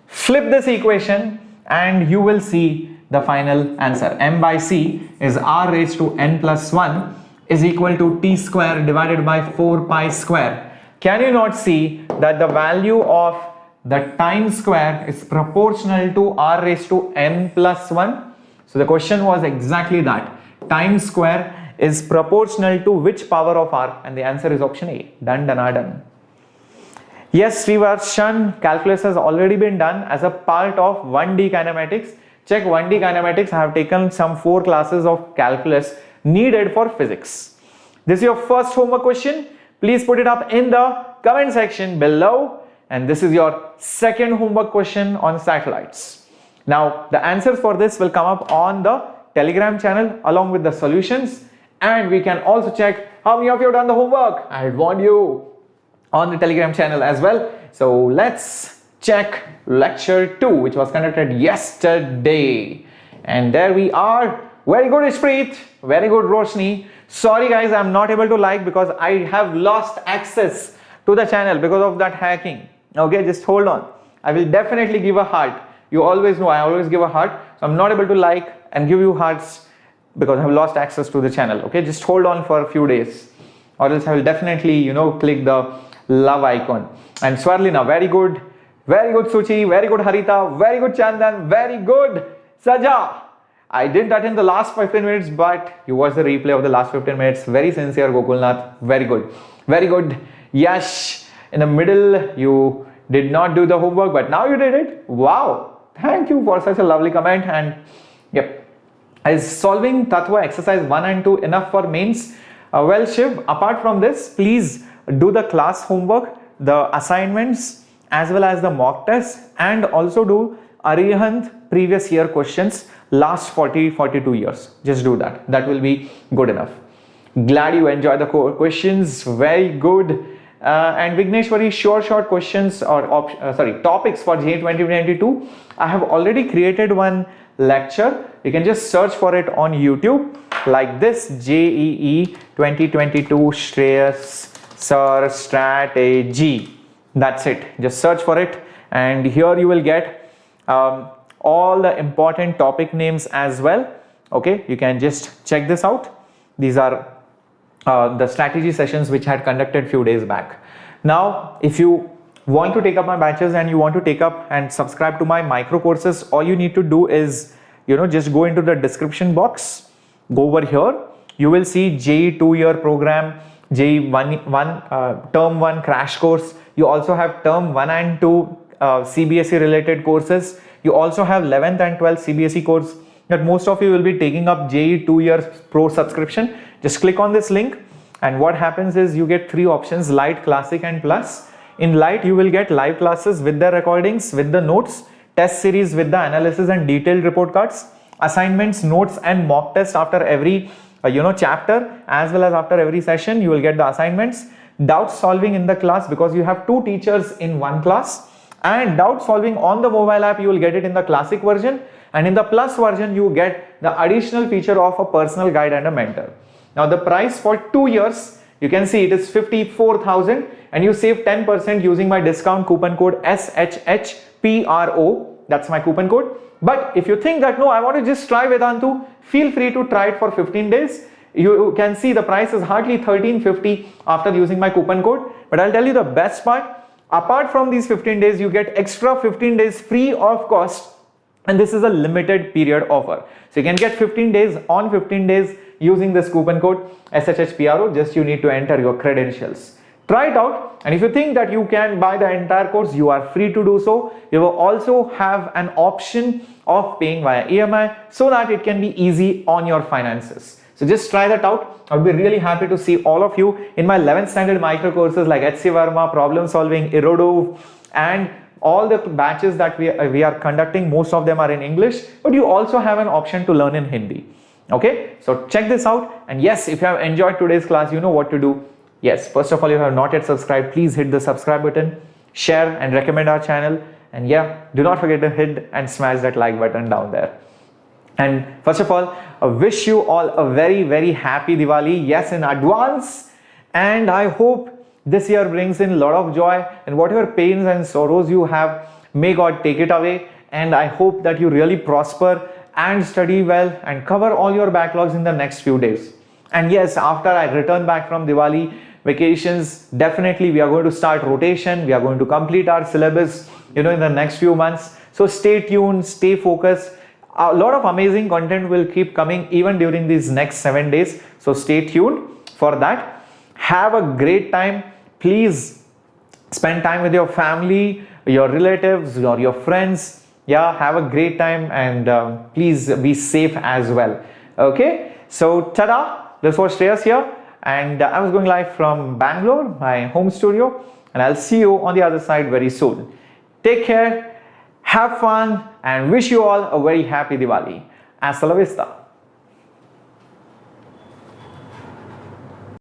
Flip this equation and you will see the final answer. M by c is r raised to n plus 1 is equal to t square divided by 4 pi square. Can you not see that the value of the time square is proportional to r raised to n plus 1? So the question was exactly that. Time square is proportional to which power of r? And the answer is option A. Done, done, done. Yes, Srivarshan, calculus has already been done as a part of 1D kinematics. Check 1D kinematics. I have taken some 4 classes of calculus needed for physics. This is your first homework question. Please put it up in the comment section below. And this is your second homework question on satellites. Now, the answers for this will come up on the Telegram channel along with the solutions. And we can also check how many of you have done the homework. I want you on the Telegram channel as well. So let's check lecture 2, which was conducted yesterday. And there we are. Very good, Ishpreet. Very good, Roshni. Sorry guys, I'm not able to like because I have lost access to the channel because of that hacking. Okay, just hold on. I will definitely give a heart. You always know I always give a heart. So I'm not able to like and give you hearts because I have lost access to the channel. Okay, just hold on for a few days, or else I will definitely, click the love icon. And Swarlina, very good. Very good, Suchi. Very good, Harita. Very good, Chandan. Very good, Saja. I didn't attend the last 15 minutes, but you watched the replay of the last 15 minutes. Very sincere, Gokulnath. Very good. Very good. Yash, in the middle, you did not do the homework, but now you did it. Wow. Thank you for such a lovely comment. And yep. Is solving Tattva exercise 1 and 2 enough for mains? Well, Shiv, apart from this, please do the class homework, the assignments, as well as the mock tests, and also do Arihant previous year questions, last 42 years. Just do that. That will be good enough. Glad you enjoyed the questions. Very good. And Vigneshwari, short questions or topics for JEE 2022. I have already created one lecture. You can just search for it on YouTube like this: JEE 2022 Shreyas Sir strategy. That's it. Just search for it, and here you will get all the important topic names as well. Okay, you can just check this out. These are the strategy sessions which I had conducted few days back. Now, if you want to take up my batches and you want to take up and subscribe to my micro courses, all you need to do is, just go into the description box, go over here, you will see JEE 2-year program, JEE term 1 crash course. You also have term 1 and 2 CBSE related courses. You also have 11th and 12th CBSE course that most of you will be taking up JEE 2-year pro subscription. Just click on this link, and what happens is you get 3 options: Light, Classic and Plus. In Light, you will get live classes with the recordings, with the notes, test series with the analysis and detailed report cards, assignments, notes and mock test after every chapter, as well as after every session you will get the assignments, doubt solving in the class because you have 2 teachers in one class, and doubt solving on the mobile app you will get it in the classic version, and in the plus version you get the additional feature of a personal guide and a mentor. Now the price for 2 years, you can see it is 54,000, and you save 10% using my discount coupon code SHHPRO. That's my coupon code. But if you think that no, I want to just try Vedantu, feel free to try it for 15 days. You can see the price is hardly 1350 after using my coupon code. But I'll tell you the best part. Apart from these 15 days, you get extra 15 days free of cost, and this is a limited period offer. So you can get 15 days on 15 days using this coupon code SHHPRO. Just you need to enter your credentials. Try it out, and if you think that you can buy the entire course, you are free to do so. You will also have an option of paying via EMI so that it can be easy on your finances. So just try that out. I'll be really happy to see all of you in my 11th standard micro courses like HC Verma, problem solving, Irodov, and all the batches that we are conducting. Most of them are in English, but you also have an option to learn in Hindi. Okay, so check this out. And yes, if you have enjoyed today's class, you know what to do. Yes, first of all, if you have not yet subscribed, please hit the subscribe button, share and recommend our channel. And yeah, do not forget to hit and smash that like button down there. And first of all, I wish you all a very, very happy Diwali. Yes, in advance. And I hope this year brings in a lot of joy, and whatever pains and sorrows you have, may God take it away. And I hope that you really prosper and study well and cover all your backlogs in the next few days. And yes, after I return back from Diwali vacations, definitely we are going to start rotation. We are going to complete our syllabus, in the next few months. So stay tuned, stay focused. A lot of amazing content will keep coming even during these next 7 days. So stay tuned for that. Have a great time. Please spend time with your family, your relatives, or your friends. Yeah, have a great time, and please be safe as well. Okay, so ta-da. This was Shreyas here, and I was going live from Bangalore, my home studio, and I'll see you on the other side very soon. Take care, have fun, and wish you all a very happy Diwali. Hasta la vista.